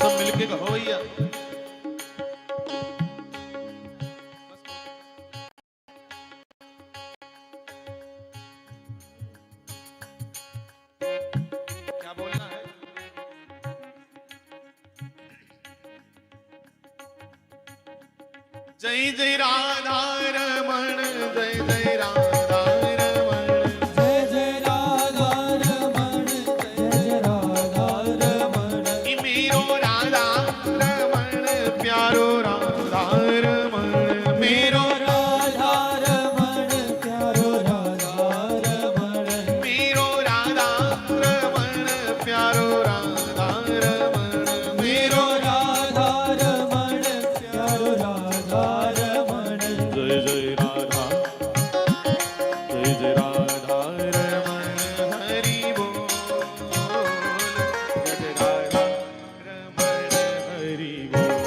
सब मिलके कहो भैया। क्या बोलना है? जय जय राधा रमण, जय जय राधा रमण, जय जय राधा रमण, जय जय राधा रमण। मेरो राधा रमण प्यारो राधा रमण, मेरो राधा रमण प्यारो राधा रमण, मेरो राधा रमण प्यारो राधा रमण, मेरो राधा रमण प्यारो राधा रमण। जय जय राधा, जय जय राधा रमण हरि बोल, जय जय राधा रमण हरि बोल।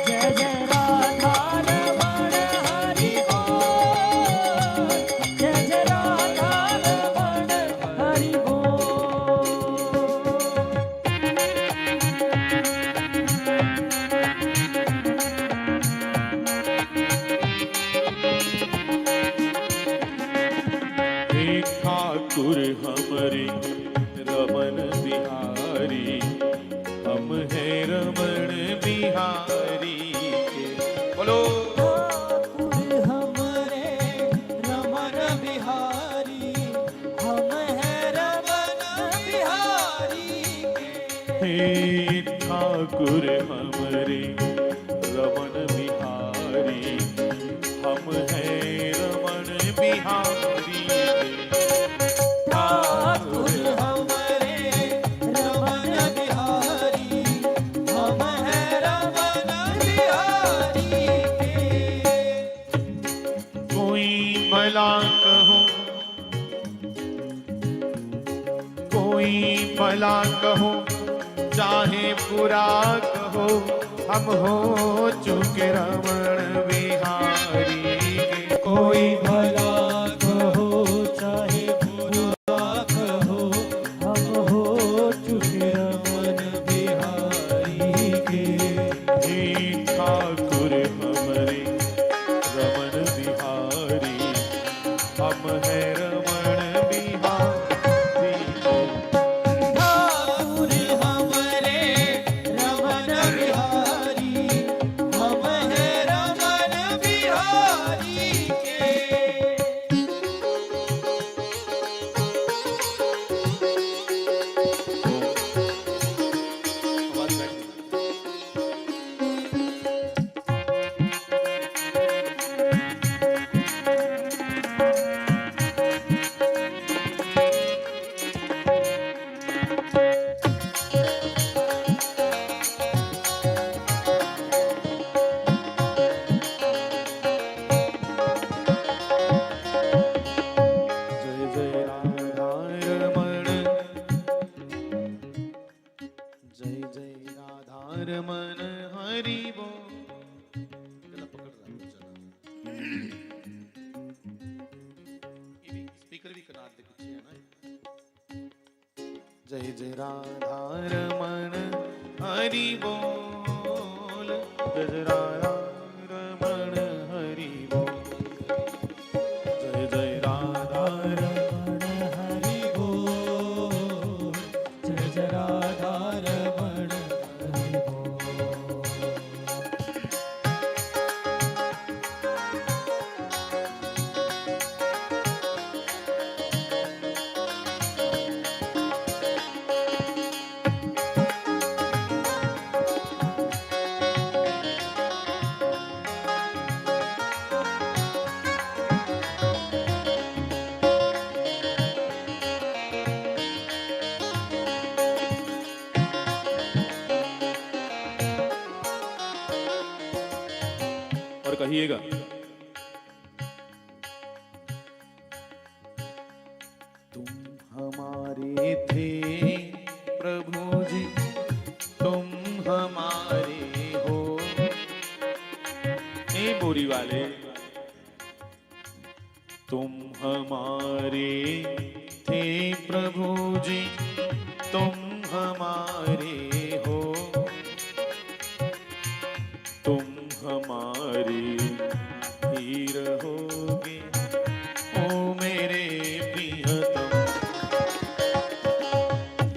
जय जय राधा रमण हरि बोल, जय जय राधा रमण हरि बोल। हे ठाकुर हमरे रमन बिहारी, हम हैं रमन बिहारी के। बोलो ठाकुर हमरे रमण बिहारी, हम हैं रमण बिहारी के। हे ठाकुर हमरे रमन बिहारी, हम हैं रमन बिहारी के। ठाकुर हमरे रमण बिहारी, हम हैं रमण बिहारी के। कोई भला कहो, कोई भला कहो, चाहे बुरा कहो, हम हो चुके रमण बिहारी के। कोई भला कहो चाहे बुरा कहो, हम हो चुके रमण बिहारी के। हे ठाकुर हमरे रमन बिहारी, हम हैं रमण बिहारी के। ठाकुर हमरे रमण बिहारी, हम हैं रमण बिहारी के। आवाज बैठी। जय जय राधा रमण, जय जय राधा रमण हरि बोल। गला पकड़ रहा है चला। ये भी स्पीकर भी कनाट दे पीछे है ना। जय जय राधा रमण हरि बोल, जय जय राधा रमण हरि बोल, जय जय राधा रमण हरि बोल, जय जय राधा रमण हरि बोल। और कहिएगा तुम हमारे थे प्रभु जी, तुम हमारे हो। ए बोरी वाले, तुम हमारे थे प्रभु जी, तुम हमारे हो। रहोगे ओ मेरे प्रियतम।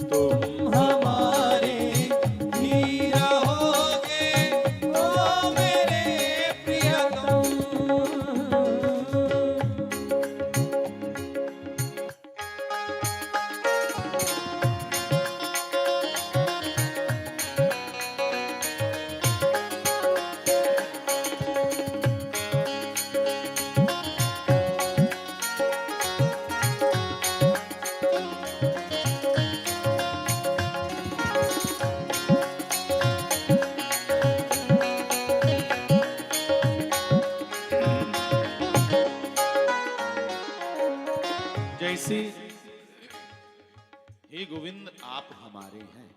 तुम हमारे ही रहोगे ओ मेरे प्रियतम। जैसे हे गोविंद आप हमारे हैं,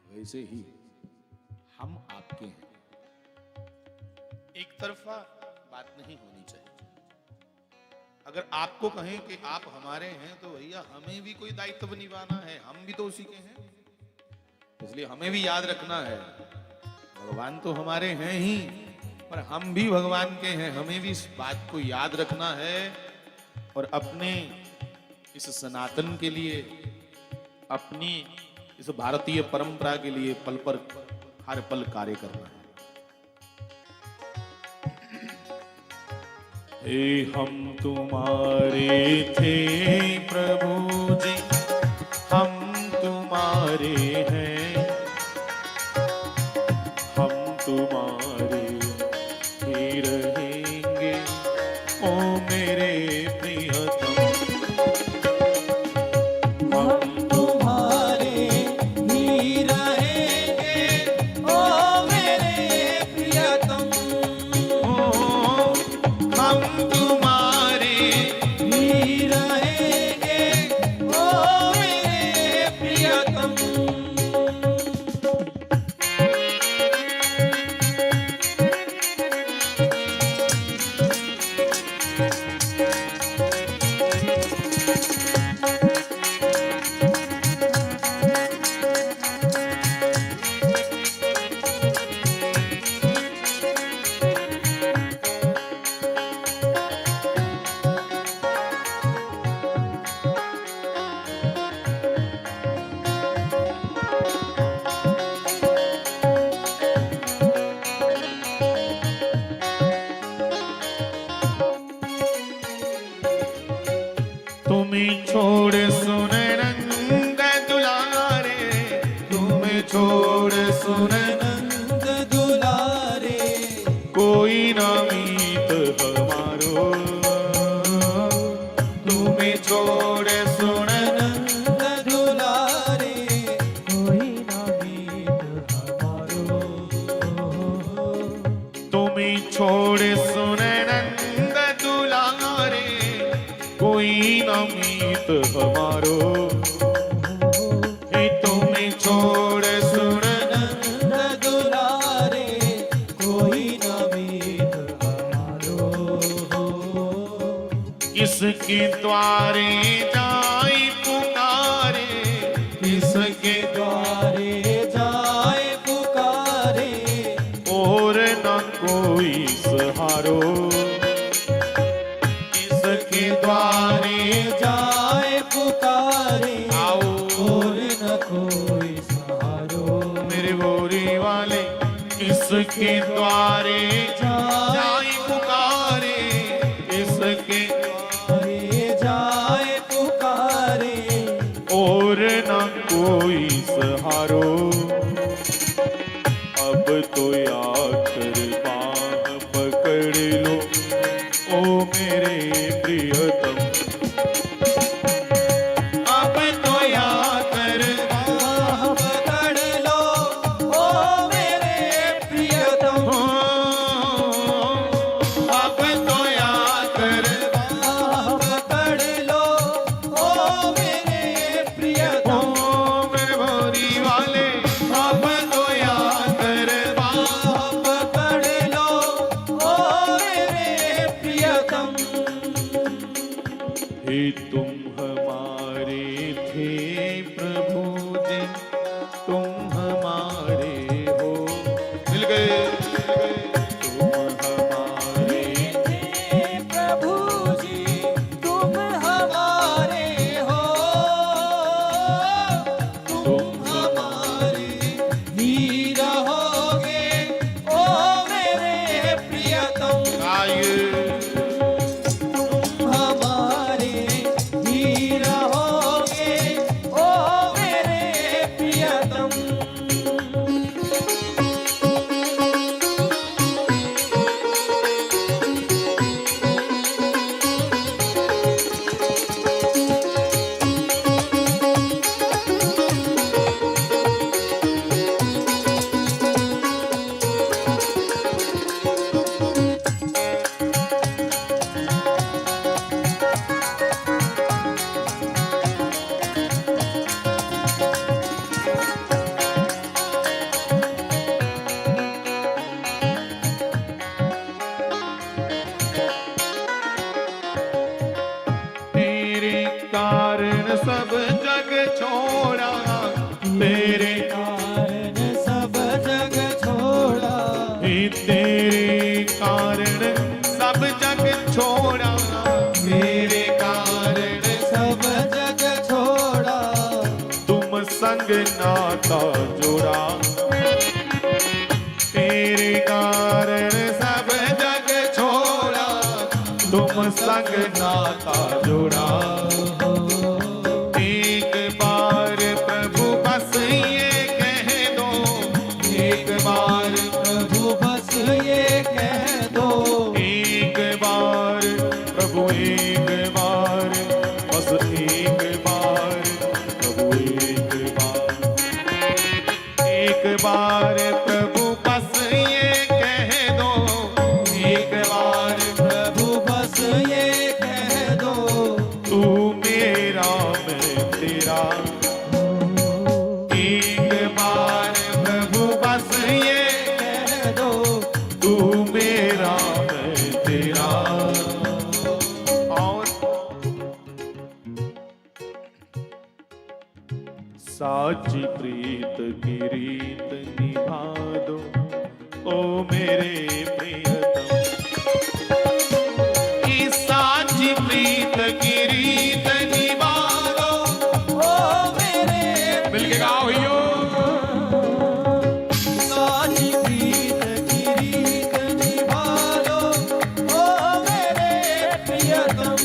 वैसे ही हम आपके हैं। एक तरफा बात नहीं होनी चाहिए। अगर आपको कहें कि आप हमारे हैं तो भैया हमें भी कोई दायित्व निभाना है, हम भी तो उसी के हैं। इसलिए हमें भी याद रखना है भगवान तो हमारे हैं ही, पर हम भी भगवान के हैं। हमें भी इस बात को याद रखना है और अपने इस सनातन के लिए, अपनी इस भारतीय परंपरा के लिए पल पर हर पल कार्य करना है। हे हम तुम्हारे थे प्रभु जी, हम तुम्हारे हैं, हम तुम्हारे ही रहेंगे ओ मेरे प्रियतम। हम तुम्हारे ही रहेंगे ओ मेरे प्रियतम। हम तुम्हारे ही रहेंगे ओ मेरे प्रियतम। तुम्हें छोड़ सुन रंग दुलारे, तुम्हें छोड़ सुन नंद दुलारे, कोई ना मीत हमारो। तुम्हें छोड़ सुन नंद दुलारे, कोई ना मीत हमारो। तुम्हें छोड़ सुन नंद दुलारे, कोई ना मीत हमारो। हे तुम्हें छोड़ सुन नंद दुलारे, कोई ना मीत हमारो। किसके द्वारे जाई पुकारे, किसके द्वारे जाए पुकारे, और न कोई सहारो। किसके द्वारे जाए पुकारे, आओ और न कोई सहारो। मेरे गोरी वाले, किसके द्वारे जाई पुकारे, किसके द्वारे जाए पुकारे, और न कोई सहारो। अब तो आकर बाह पकड़ लो ओ मेरे प्रियतम। अब तो आकर बाह पकड़ लो ओ मेरे प्रियतम। अब तो आकर बाह पकड़ लो ओ मेरे प्रियतम। मेरे भोरी वाले, अब तो आकर बाह पकड़ लो ओ मेरे प्रियतम। हे तुम हमारे थे प्रभु जी, तुम हमारे हो। मिल गए तुम हमारे प्रभु जी तुम हमारे हो, तुम हमारे ही रहोगे ओ मेरे प्रियतम। तुम हमारे ही रहोगे ओ मेरे प्रियतम। तेरे कारण सब जग छोड़ा, तेरे कारण सब जग छोड़ा, हे तेरे कारण सब जग छोड़ा, तेरे कारण सब जग छोड़ा, तुम संग नाता जोड़ा। तेरे कारण सब जग छोड़ा, तुम संग नाता जोड़ा। एक बार प्रभु बस ये कह दो, एक बार प्रभु बस ये कह दो, एक बार प्रभु एक बार, बस एक बार प्रभु एक बार प्रभु बस ये कह दो, एक बार प्रभु बस ये कह दो, तू मेरा मैं तेरा। एक बार प्रभु बस ये कह दो, तू मेरा मैं तेरा। और साची प्रीत की रीत निभा दो ओ मेरे प्रियतम। इस साची प्रीत की रीत निभा दो ओ मेरे मिलके गाओ भैया। साची प्रीत की रीत निभा लो ओ मेरे प्रियतम।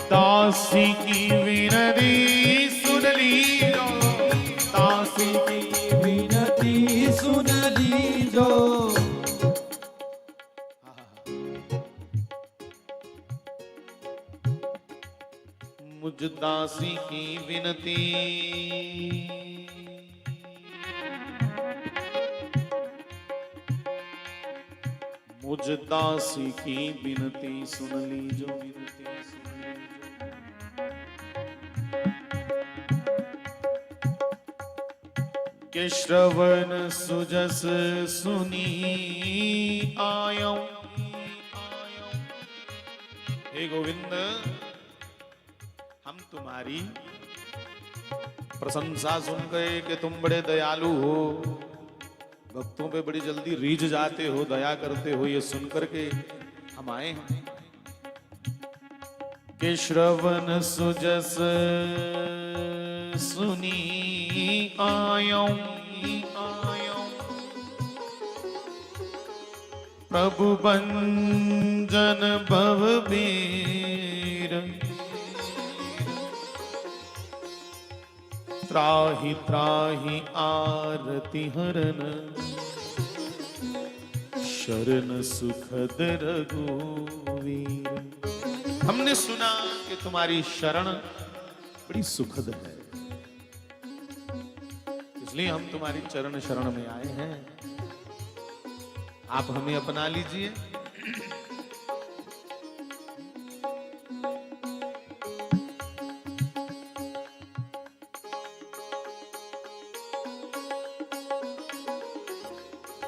दासी की विनती सुन लीजो, दासी की विनती सुन लीजो, मुझ दासी की विनती। मुझ दासी की विनती सुन लीजो, विनती सुन लीजो। के श्रवण सुजस सुनी आयो। हे गोविंद, हम तुम्हारी प्रशंसा सुन गए कि तुम बड़े दयालु हो, भक्तों पे बड़ी जल्दी रीझ जाते हो, दया करते हो, ये सुनकर के हम आए हैं। के श्रवण सुजस सुनी आयो, आयो प्रभु बंजन भव बीर। त्राहि त्राहि आरति हरन, शरण सुखद रघुवीर। हमने सुना कि तुम्हारी शरण बड़ी सुखद है, इसलिए हम तुम्हारी चरण शरण में आए हैं। आप हमें अपना लीजिए।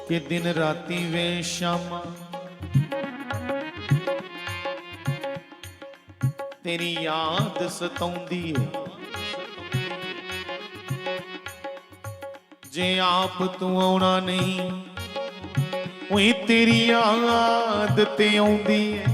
कि दिन राती वे शामा तेरी याद सताउंदी है, जे आप तू आउणा नहीं ओए तेरी याद ते आउंदी है।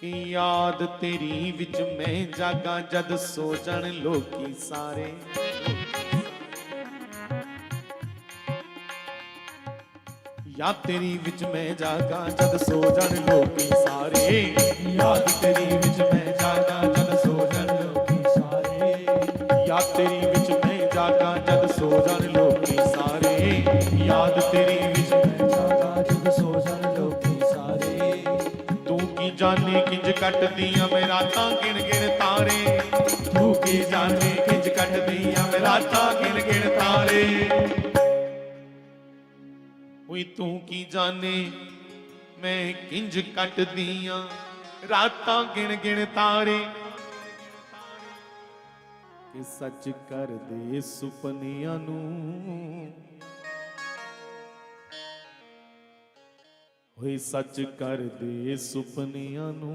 कि याद तेरी विच मैं जागा जद सो जाण लोकी सारे। याद तेरी विच मैं जागा जद सो जाण लोकी सारे। याद तेरी विच मैं जागा जद सो जाण लोकी सारे। याद तेरी विच मैं जागा जद सो जाण लोकी सारे। याद तेरी विच मैं जागा जद सो जाण लोकी सारे। तू की जाने किंज कट दिया मैं रातां गिन गिन तारे। तू की जाने किंज कट दिया मैं रातां गिन गिन तारे। हुई तू की जाने मैं किंज कट दिया रातां गिन गिन तारे। कि सच कर दे सुपनियां नू होई सच कर दे सुपनियां नू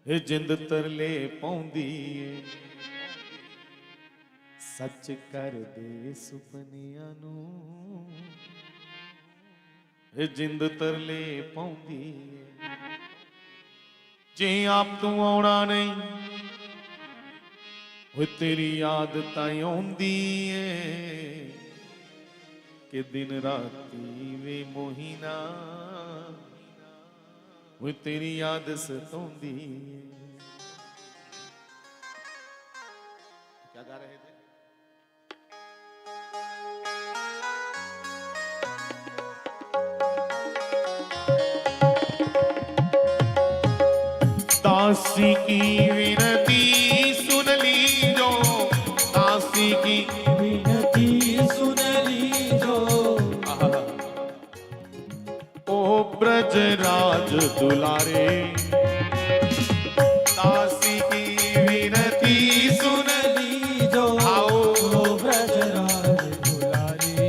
हे जिंद तरले पाउंदी ए। सच कर दे सुपनियां नू हे जिंद तरले पाउंदी ए। जे आप तू आउणा नहीं होए तेरी याद ताईं आउंदी ए। कि दिन राती वे मोहिना वो तेरी याद सताउंदी है। क्या गा रहे थे? दासी की विनती सुन ली जो, दासी की विनती सुन लीजो। ओ ब्रजराज दुलारे। दासी की विनती सुन लीजो। आओ ब्रजराज दुलारे।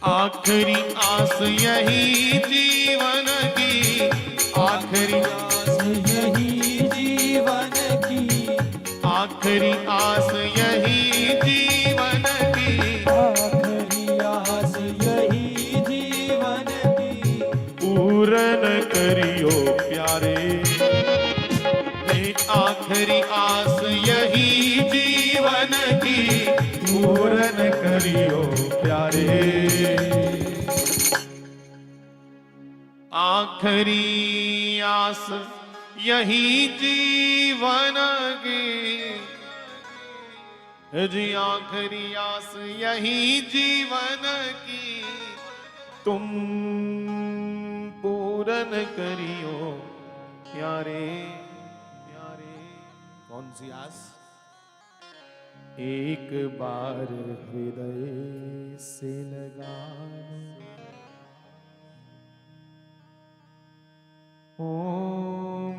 आखिरी आस यही जीवन की, आखिरी आस यही जीवन की। आखिरी आस यही जीवन की। आखिरी आस यही जीवन की। पूरन करियो प्यारे। ये आखिरी आस यही जीवन की पूरन करियो प्यारे। आखिरी आस यही जीवन की जी, आखिरी आस यही जीवन की तुम पूरन करियो प्यारे प्यारे। कौन सी आस? एक बार हृदय से लगा ओ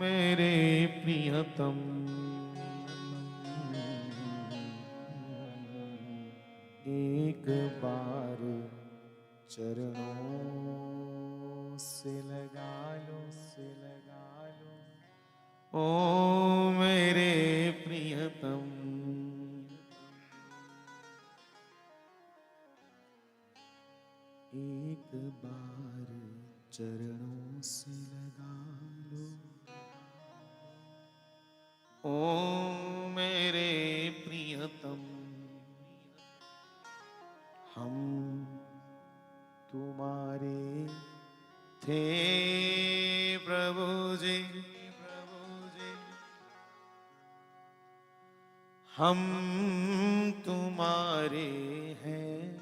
मेरे प्रियतम। एक बार चरणों से लगा लो, से लगा लो ओ मेरे प्रियतम। एक बार चरणों से लगा लो ओ मेरे प्रियतम। हम तुम्हारे थे प्रभु जी, प्रभु जी। हम हैं,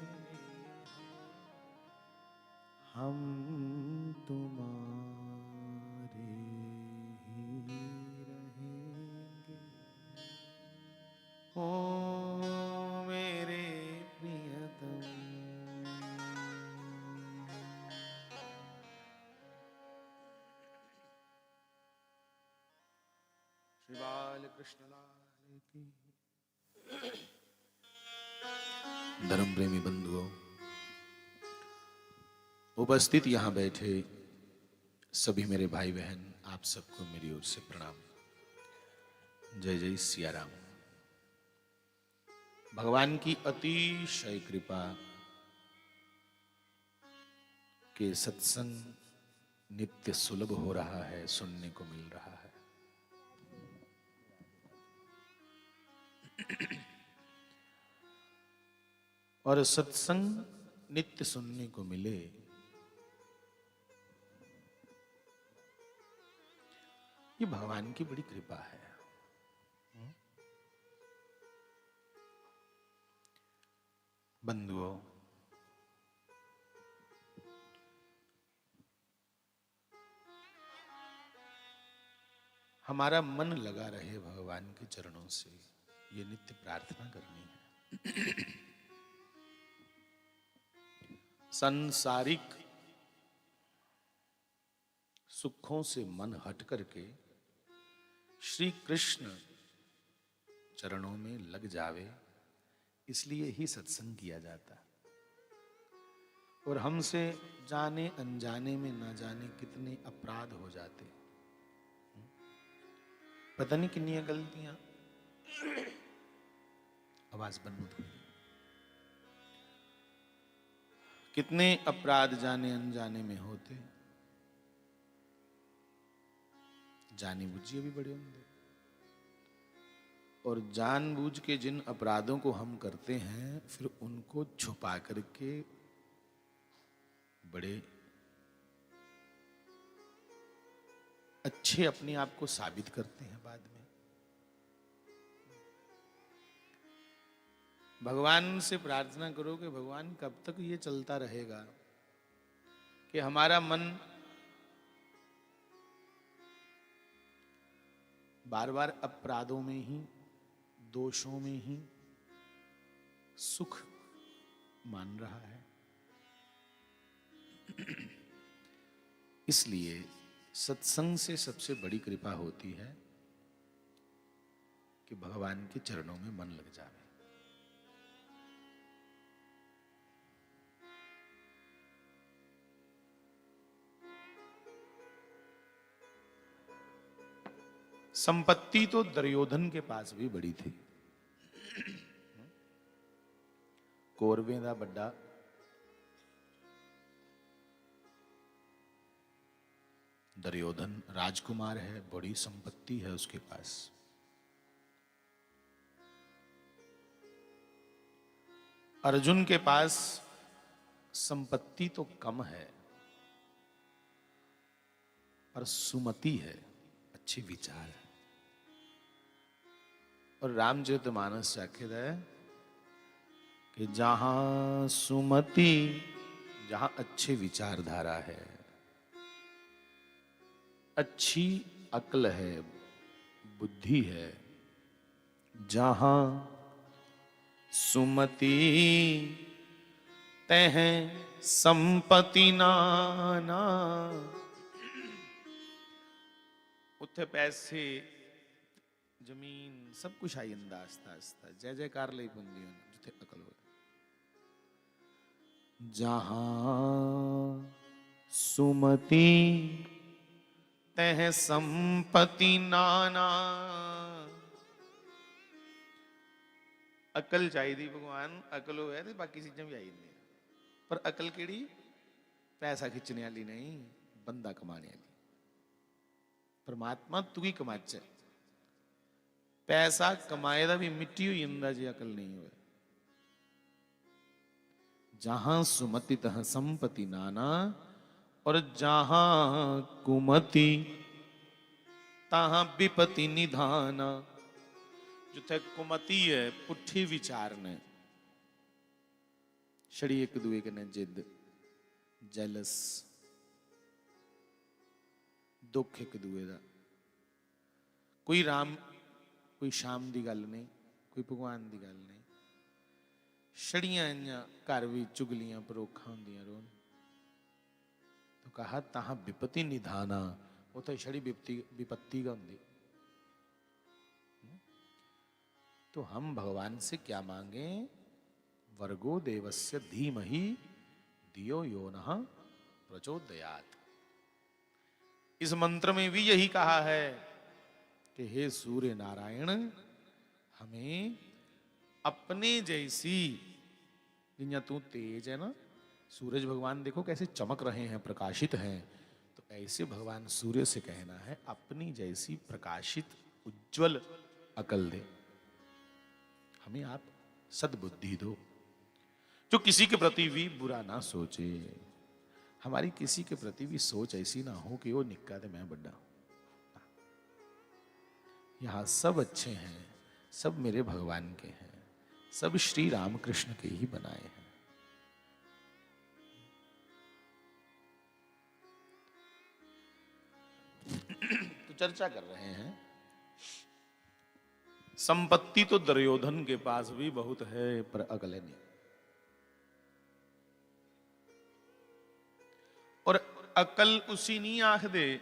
हम तुम्हारे ही रहेंगे। ओ मेरे प्रियतम। श्री बाल कृष्ण लाल की। धर्म प्रेमी बंधुओं, उपस्थित यहां बैठे सभी मेरे भाई बहन, आप सबको मेरी ओर से प्रणाम। जय जय सिया राम। भगवान की अतिशय कृपा के सत्संग नित्य सुलभ हो रहा है, सुनने को मिल रहा है। और सत्संग नित्य सुनने को मिले, ये भगवान की बड़ी कृपा है। बंधुओं, हमारा मन लगा रहे भगवान के चरणों से, ये नित्य प्रार्थना करनी है। सांसारिक सुखों से मन हट करके श्री कृष्ण चरणों में लग जावे, इसलिए ही सत्संग किया जाता। और हमसे जाने अनजाने में ना जाने कितने अपराध हो जाते, पता नहीं कितनी गलतियां। आवाज बंद मत करिए। कितने अपराध जाने अनजाने में होते, जानी बुझिए भी बड़े होंगे। और जानबूझ के जिन अपराधों को हम करते हैं, फिर उनको छुपा करके बड़े अच्छे अपने आप को साबित करते हैं बाद में। भगवान से प्रार्थना करो कि भगवान कब तक ये चलता रहेगा कि हमारा मन बार बार अपराधों में ही, दोषों में ही सुख मान रहा है। इसलिए सत्संग से सबसे बड़ी कृपा होती है कि भगवान के चरणों में मन लग जाए। संपत्ति तो दुर्योधन के पास भी बड़ी थी। कौरवें दा बड़ा दुर्योधन राजकुमार है, बड़ी संपत्ति है उसके पास। अर्जुन के पास संपत्ति तो कम है, पर सुमति है, अच्छे विचार है। और रामचरितमानस साक्षी है कि जहां सुमति, जहां अच्छे विचारधारा है, अच्छी अक्ल है, बुद्धि है, जहां सुमति तह संपत्ति नाना। उत्थे पैसे, जमीन, सब कुछ आई इंदा आस्ता आस्ता। जय जयकार लई पुंदी जिथे अकल हो। जहां सुमति तह संपत्ति नाना। अकल चाहिए भगवान, अकल हो तो बाकी चीजें भी आई नहीं। पर अकल केड़ी? पैसा खिंचने वाली नहीं, बंदा कमाने वाली। परमात्मा तू ही कमाचे। पैसा कमाए दा भी मिट्टी हुई इंदा जी अकल नहीं हुए। जहां सुमति तह संपत्ति नाना, और जहां कुमति तहां विपत्ति निधाना। जिथे कुमति है, पुठी विचार ने, छड़ी एक दूए कन्नै जिद, जैलस, दुख एक दूए दा। कोई राम कोई शाम की गल नहीं, कोई भगवान की गल नहीं। छड़ियां इं घर भी चुगलियां परोखा होंदियां रोन। तो कहा तहाँ विपत्ति निधाना, वो तो छड़ी विपत्ति का होंगी। तो हम भगवान से क्या मांगे? वर्गो देवस्य धीमहि धियो यो नः प्रचोदयात्। इस मंत्र में भी यही कहा है कि हे सूर्य नारायण, हमें अपने जैसी, जिन्या तू तेज है ना, सूरज भगवान देखो कैसे चमक रहे हैं, प्रकाशित हैं, तो ऐसे भगवान सूर्य से कहना है अपनी जैसी प्रकाशित उज्जवल अकल दे, हमें आप सद्बुद्धि दो, जो किसी के प्रति भी बुरा ना सोचे। हमारी किसी के प्रति भी सोच ऐसी ना हो कि वो निक्का ते मैं बड़ा। यहां सब अच्छे हैं, सब मेरे भगवान के हैं, सब श्री रामकृष्ण के ही बनाए हैं। तो चर्चा कर रहे हैं, संपत्ति तो दुर्योधन के पास भी बहुत है, पर अकल नहीं। और अकल उसी नहीं आख दे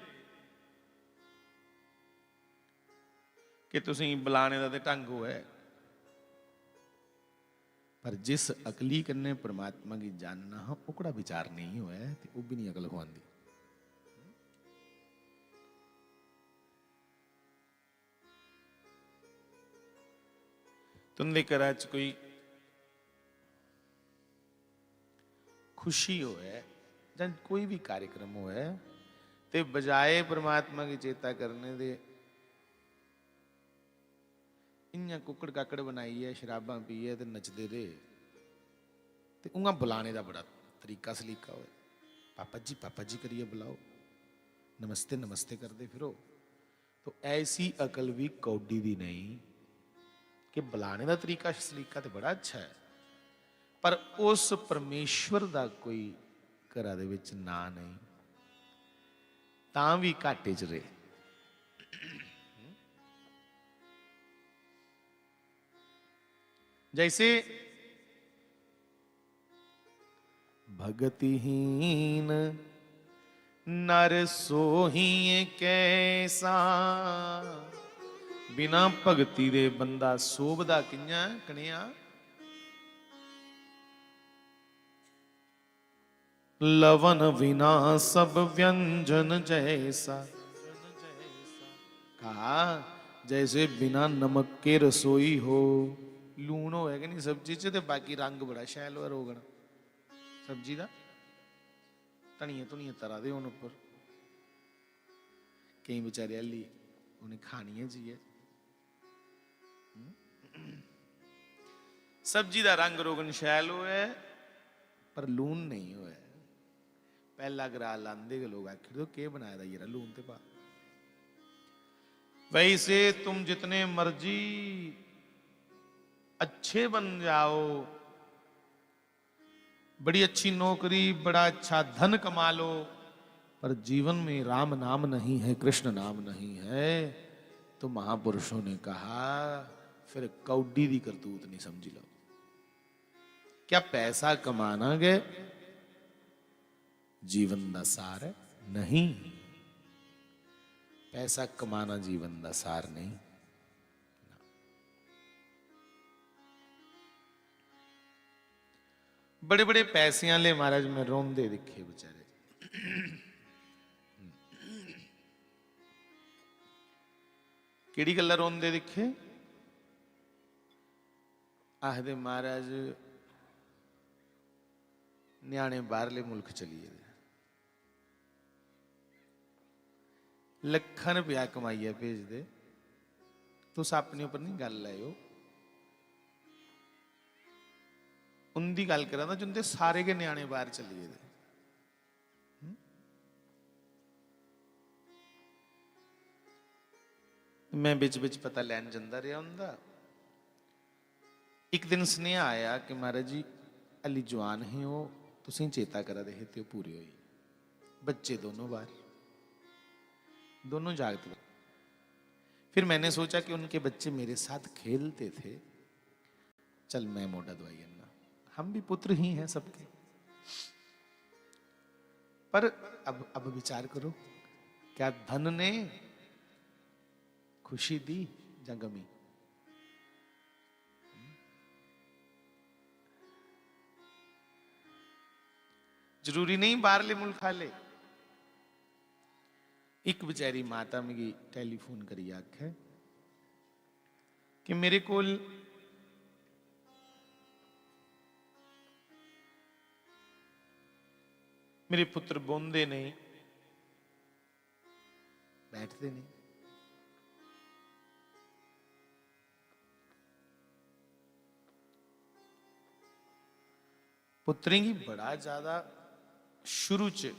कि तुसी बुलाने का ढंग हो है, पर जिस अकली कन्ने परमात्मा की जानना हो ओकड़ा विचार नहीं हुआ है, तो वो भी नहीं अकल खुआंदी। तुंदे घरा च कोई खुशी हो है या कोई भी कार्यक्रम हो है, ते बजाय परमात्मा की चेता करने दे इन्या कुकड़ काकड़ बनाई है, शराबा पी है, ते नचदे रहे, ते उंगा बुलाने का बड़ा तरीका सलीका हो। पापा जी करिए बुलाओ, नमस्ते नमस्ते करते फिरो। तो ऐसी अकल भी कौडी दी नहीं कि बुलाने का तरीका सलीका तो बड़ा अच्छा है, पर उस परमेश्वर का कोई घरा दे विच ना नहीं, तां भी घाटे च रहे। जैसे भगतिहीन नर सोही कैसा, बिना भगती दे बंदा सोभदा कियां कनिया। लवन विना सब व्यंजन जैसा, कहा जैसे बिना नमक के रसोई हो। लूण होए कि नहीं सब्जी च, ते बाकी रंग बड़ा शैल हो रोगण सब्जी का। धनिया धुनिया तरा दे होन उपर, कई बेचारे हली उन्हें खानी है जी है। सब्जी का रंग रोगन शैल होए, पर लून नहीं होए। पहला ग्राह लांदे के लोग आखिर तो के बनाया था ये लून ते पा। वैसे तुम जितने मर्जी अच्छे बन जाओ, बड़ी अच्छी नौकरी, बड़ा अच्छा धन कमा लो, पर जीवन में राम नाम नहीं है, कृष्ण नाम नहीं है, तो महापुरुषों ने कहा फिर कौडी दी करतूत नहीं समझी लो। क्या पैसा कमाना गए जीवन का सार है? नहीं, पैसा कमाना जीवन का सार नहीं। बड़े बड़े पैसियां ले महाराज में रोंदे दिखे बेचारे। केड़ी गल्ला रोंदे दिखे? आखदे महाराज न्याणे बाहरले मुल्क चलिए, लखन रुपया कमाइया भेज दे, तुस अपने उपर नहीं गल लाओ। उनकी गल करा ना जिंदे सारे के न्याणे बाहर चलिए दे। मैं बिच बिच पता लैन जाता रहा उनका। एक दिन स्नेहा आया कि महाराज जी अली जवान है वो, तुसीं चेता करा रहे थे, पूरे हुई। बच्चे दोनों बार, दोनों जागते। फिर मैंने सोचा कि उनके बच्चे मेरे साथ खेलते थे, चल मैं मोटा दवाई अन्ना, हम भी पुत्र ही हैं सबके। पर अब विचार करो, क्या धन ने खुशी दी या गमी? जरूरी नहीं बाहरले मुल्क हाले। एक बेचारी माता मिगी टेलीफोन करी आखे कि मेरे कोल मेरे पुत्र बोंदे नहीं, बैठते नहीं। पुत्रें की बड़ा ज्यादा शुरू च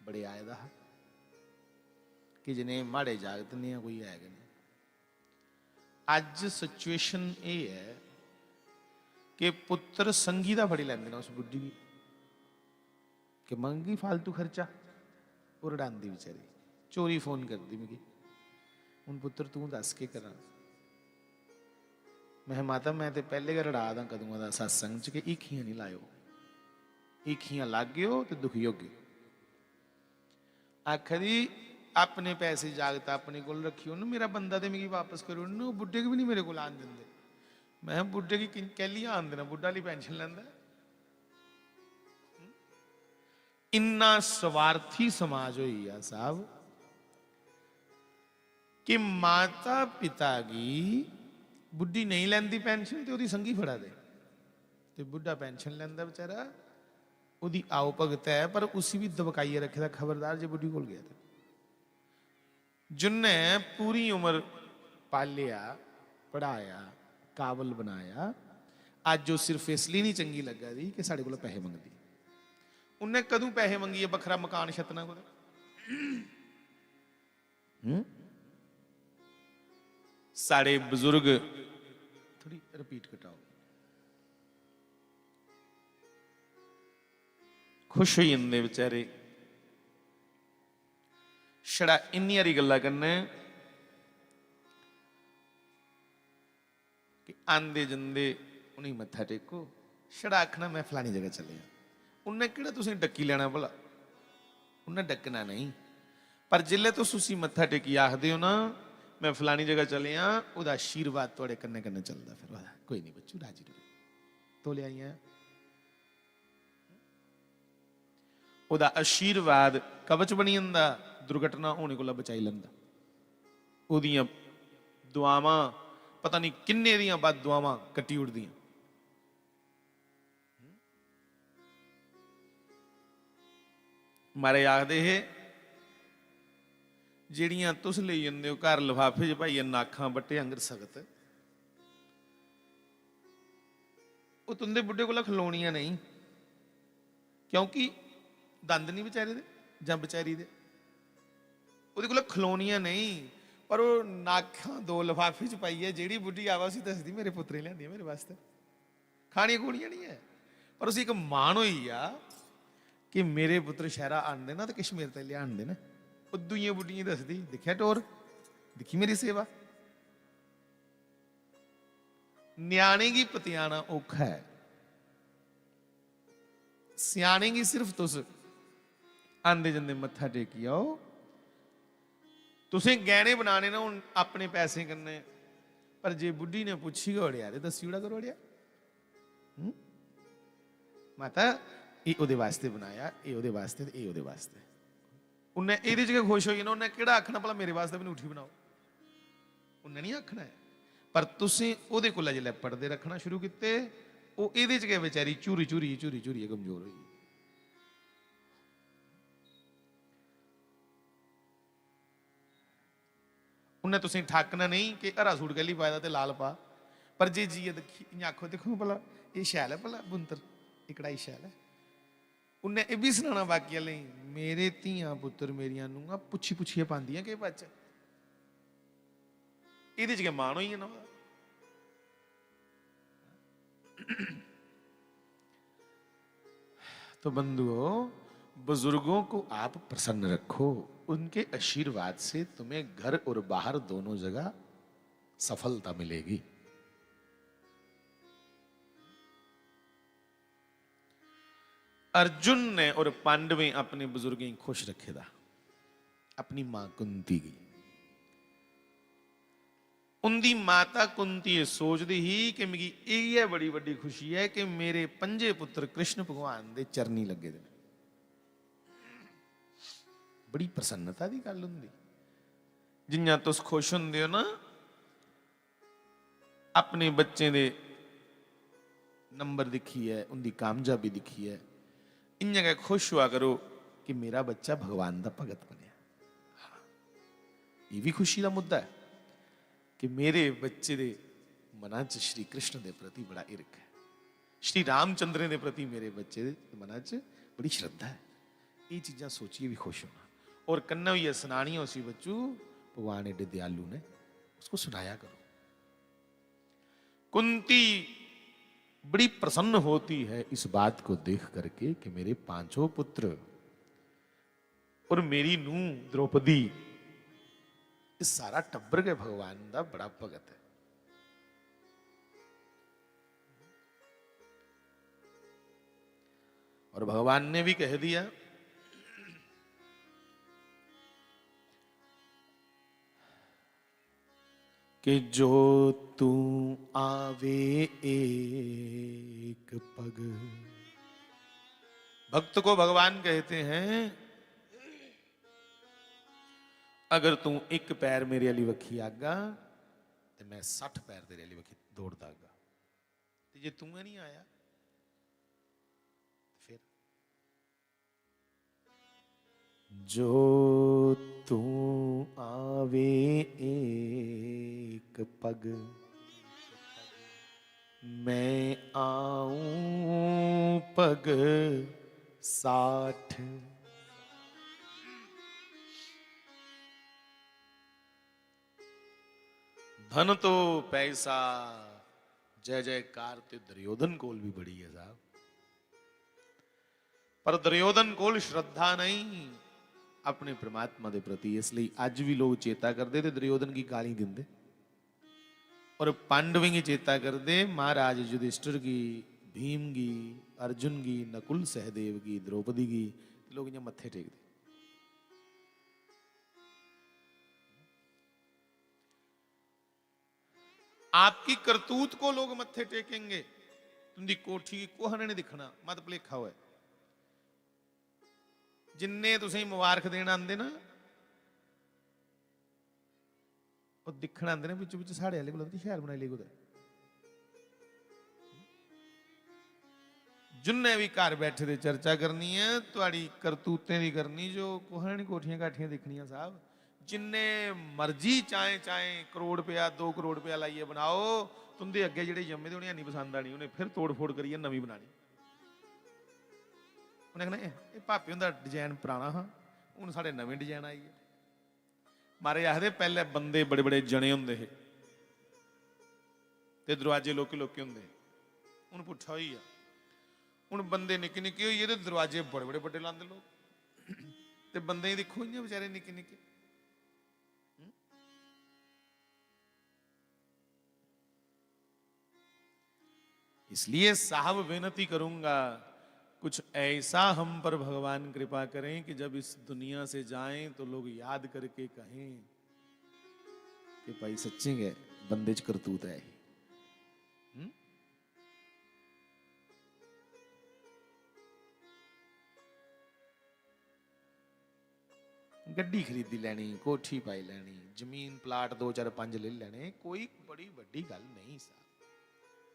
बड़े आए दा कि जिन्हें माड़े जागत नहीं कोई है कि नहीं। अज सिचुएशन ये है कि पुत्र संगी दा फड़ी लैंदे उस बुढ़ी की, कि मंगी फालतू खर्चा, और रड़ांदी बेचारी, चोरी फोन करती मिगी, हूं पुत्र तू दस के करा। मैं माता मैं तो पहले गै रड़ा दा कदूं दा सत्संग च कि ईखियां नहीं लायो, ईखियां लाग गयो तो दुखी हो गए। आखरी अपने पैसे जागता अपने को रखियो ना, मेरा बंदा तो मिगी वापस करो ना, बुढ़े को भी नहीं मेरे को आन देंगे। मैं बुढ़े की कहलियां आन देना, बुढ़ा ली पेंशन लैंदा। इन्ना स्वार्थी समाज हो साहब कि माता पिता की बुढ़ी नहीं लैंदी पेंशन तो संगी फड़ा दे, तो बुढ़ा पेंशन लैंदा बेचारा, उदी आओ भगत है, पर उसी भी दबकाइए रखे था, खबरदार जो बुढ़ी कोल गया था। जिन्ने पूरी उम्र पालिया पढ़ाया काबल बनाया, आज जो सिर्फ इसलिए नहीं चंगी लगा दी कि साढ़े को पैसे मंगती। उन्हें कदू पैसे मंगी बखरा मकान छतना को, साढ़े बुजुर्ग थोड़ी रिपीट कटाओ, खुश हो जाते बेचारे। छड़ा इन्नी हारी गल्लां करने कि आंदे जंदे उन्हें मत्था टेको, छड़ा आखना मैं फलानी जगह चले। उन्हें किहड़ा तुसीं डक्की लेना भला, उन्हें डकना नहीं। पर जिले तुसीं मत्था टेकी आखदे हो ना मैं फलानी जगह चले हाँ, उहदा आशीर्वाद तुहाडे कन्ने कन्ने चलदा। फिर कोई नहीं बच्चू राजी रहो, तो ले आई हैं। उहदा आशीर्वाद कवच बनी जंदा, दुर्घटना होने को बचाई लैंदा। उहदियां दुआवां पता नहीं किन्ने दियां बाद दुआवां कट्टी उड़दियां। मारे आखदे है ਜਿਹੜੀਆਂ तुस ले ਜਾਂਦੇ हो घर लिफाफे च भाई नाखां बट्टे अंगर सख्त, वो तुंदे बुढ़े कोला खलोणियां नहीं, क्योंकि दंद नहीं बेचारे दे जां बेचारी दे, ਉਹਦੇ ਕੋਲ ਖਲੋਣੀਆਂ नहीं। पर वो नाखां दो लिफाफे च पाई है, ਜਿਹੜੀ बुढ़ी आवा उसी दसदी मेरे पुत्रे लियांदी मेरे वास्ते, खानियां खूनियां नहीं है। पर उसी एक मान होई आ कि मेरे पुत्र शहरा आंदे ना तो किश मेरे ते लिया आंदे ना, दुइयां बुढ़ियां दसदी दिखिया टोर, दिखी मेरी सेवा। न्याणे की पतियाना औखा है, सियाने की सिर्फ तुस आंदे जंदे मत्था टेकी आओ। तुसें गहने बनाने ना हुण अपने पैसे कन्नै, पर जे बुढ़ी ने पुछी ओड़िया ते दस्सी ओड़ा करो ओड़िया माता ये ओदे वास्ते बनाया, ये ओदे वास्ते ते ये ओदे वास्ते। उन्हें ਇਹਦੇ 'ਚ ਕੇ खुश होई ना, उन्हें ਕਿਹੜਾ आखना भला मेरे वास्ते भी उठी बनाओ, उन्हें नहीं आखना है। पर तुसें ਉਹਦੇ ਕੋਲ जिले पर्दे रखना शुरू किते, वो ਇਹਦੇ 'ਚ ਕੇ बेचारी चूरी चूरी चूरी चूरी कमजोर हुई। उन्हें तुसें ठाकना नहीं कि हरा सूट गली पाया ते लाल पा, पर जे जी देखी आखो देखो भला ये शैल है, भला बुंतर ये कढ़ाई शैल है। उन्हें यह भी सुनाना बाकी वाले, मेरे धियां पुत्र मेरिया नूंहां पुछी पुछिए पांदियां कि बच ये मान होई ना। तो बंधुओं, बुजुर्गों को आप प्रसन्न रखो, उनके आशीर्वाद से तुम्हें घर और बाहर दोनों जगह सफलता मिलेगी। अर्जुन ने और पांडवें अपने बुजुर्गें खुश रखे था, अपनी मां कुंती की। उनकी माता कुंती ये सोचती ही कि मेरी ये बड़ी बड़ी खुशी है कि मेरे पंजे पुत्र कृष्ण भगवान दे चरनी लगे दे। बड़ी प्रसन्नता की गल हुंदी। जिन्ना तुस खुश हुंदे हो ना अपने बच्चे दे नंबर दिखी है, उनकी कामयाबी दिखी है, इन जगह खुश हुआ करो कि मेरा बच्चा भगवान का भगत बने। ये भी खुशी का मुद्दा है कि मेरे बच्चे दे मना च श्री कृष्ण के प्रति बड़ा इर्क है, श्री रामचंद्र के प्रति मेरे बच्चे दे मना च बड़ी श्रद्धा है। ये चीज़ां सोचिए भी खुश होना। और कन्ना भी सुनानी हो सी बच्चू, भगवान एडे दयालु ने, उसको सुनाया करो। कुंती बड़ी प्रसन्न होती है इस बात को देख करके कि मेरे पांचों पुत्र और मेरी नूं द्रौपदी, इस सारा टब्बर के भगवान का बड़ा भगत है। और भगवान ने भी कह दिया कि जो तू आवे एक पग। भक्त को भगवान कहते हैं अगर तू एक पैर मेरे अली वखी आगा तो मैं 60 पैर तेरे अली वखी दौड़ दागा। तो जे तू नहीं आया फिर जो तू आवे एक पग मैं आऊं पग 60। धन तो पैसा जय जयकार ते दुर्योधन कोल भी बड़ी है साहब, पर दुर्योधन कोल श्रद्धा नहीं अपने परमात्मा के प्रति। इसलिए अज भी लोग चेता करते थे दुर्योधन की गाली देंदे, और पांडवें की चेता करते महाराज युधिष्ठिर की, भीम की, अर्जुन की, नकुल सहदेव की, द्रौपदी की, लोग यहाँ मत्थे टेकते। आपकी करतूत को लोग मत्थे टेकेंगे, तुमकी कोठी की कोहन ने दिखना, मत भलेखा हुआ। जिन्ने तुसें मुबारक देना आंदे ना वो दिखना आंदे ने बिच बिच साढ़े वाले को शैल बनाई ली कुदै। जिन्ने भी घर बैठे दे चर्चा करनी है तुहाड़ी करतूतें दी करनी, जो कोहन कोठियां काठियां दिखनियां साहब। जिन्ने मर्जी चाहे चाहे करोड़ रुपया 2 करोड़ रुपया लाइए बनाओ, तुंदे अगे जेडे जम्मे दे उन्हें नहीं पसंद आनी, उन्हें फिर तोड़ फोड़ करिए नवी बनानी। उन्हें कहना ये भापे उनका डिजाइन पुराना हाँ, हूँ साढ़े नवे डिजाइन आई है। मारे आखदे पहले बंदे बड़े बड़े जने होंगे हे ते दरवाजे लोके लोके होंगे, हूँ पुट्ठा होई आ। हूँ बंदे निक्के निक्के होइए ते दरवाजे बड़े बड़े बड़े लाते लोग, ते बंदे दिक्खो इ'यां बेचारे निक्के निक्के। इसलिए साहब विनती करूंगा कुछ ऐसा हम पर भगवान कृपा करें कि जब इस दुनिया से जाएं तो लोग याद करके कहें कि भाई सच्ची है बंदे च करतूत है। गड्डी खरीदी लैनी, कोठी पाई लैनी, जमीन प्लाट 2 4 5 ले लेने, कोई बड़ी बड़ी गल नहीं साहब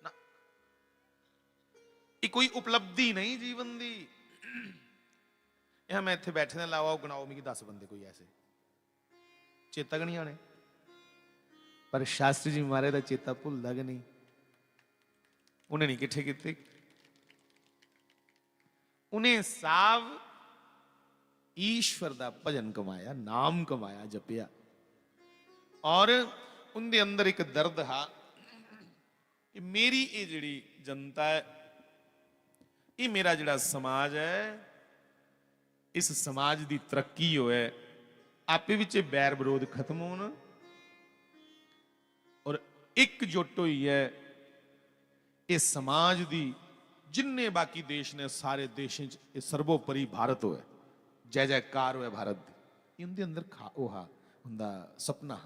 ना। ये कोई उपलब्धि नहीं जीवन दी। यह मैं इत्थे बैठे लाओ गनाओ मिगी 10 बंदे कोई ऐसे चेता नहीं आने, पर शास्त्री जी महाराज का चेता भुलदा कि नहीं, उन्हें नहीं किट्ठे किते। उन्हें साव ईश्वर का भजन कमाया, नाम कमाया, जपिया। और उनके अंदर एक दर्द हा कि मेरी ये जिहड़ी जनता है ये मेरा जिहड़ा समाज है, इस समाज की तरक्की होए, आपे विच बैर विरोध खत्म होना और एकजुट हुई है इस समाज की। जिन्ने बाकी देश ने सारे देशों च सर्वोपरि भारत होए, जय जयकार होए भारत दी। इनके अंदर हुंदा सपना।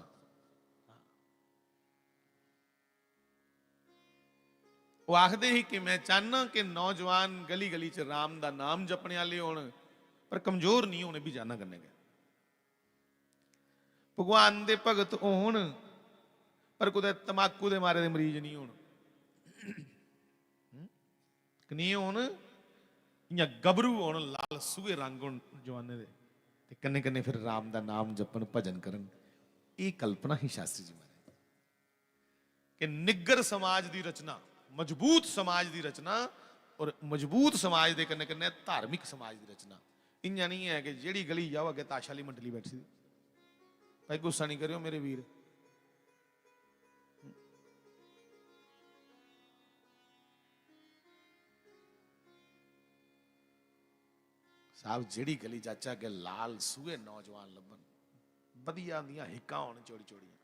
वो आखदे ही कि मैं चाहना कि नौजवान गली गली च राम दा नाम जपने वाले होण, पर कमजोर नहीं होने भी जाना करने गए। भगवान दे भगत होण, पर कुदै तमाकू दे मारे दे मरीज नहीं होण, नहीं होण, इयां गबरू होण, लाल सूहे रंग होण जवाने दे, ते कन्ने कन्ने फिर राम दा नाम जपन, भजन करन। ये कल्पना ही शास्त्री जी महाराज कि निग्गर समाज की रचना, मजबूत समाज की रचना और मजबूत समाज के कन्ने कन्ने धार्मिक समाज की रचना। इं नहीं है कि जिहड़ी गली जाओ अगे ताश वाली मंडली बैठी थी। भाई गुस्सा नहीं करियो मेरे वीर, साहब जिहड़ी गली चाचा के लाल सूहे नौजवान लभन, वधिया दियां हिक्कां होण चौड़ी चौड़ियां,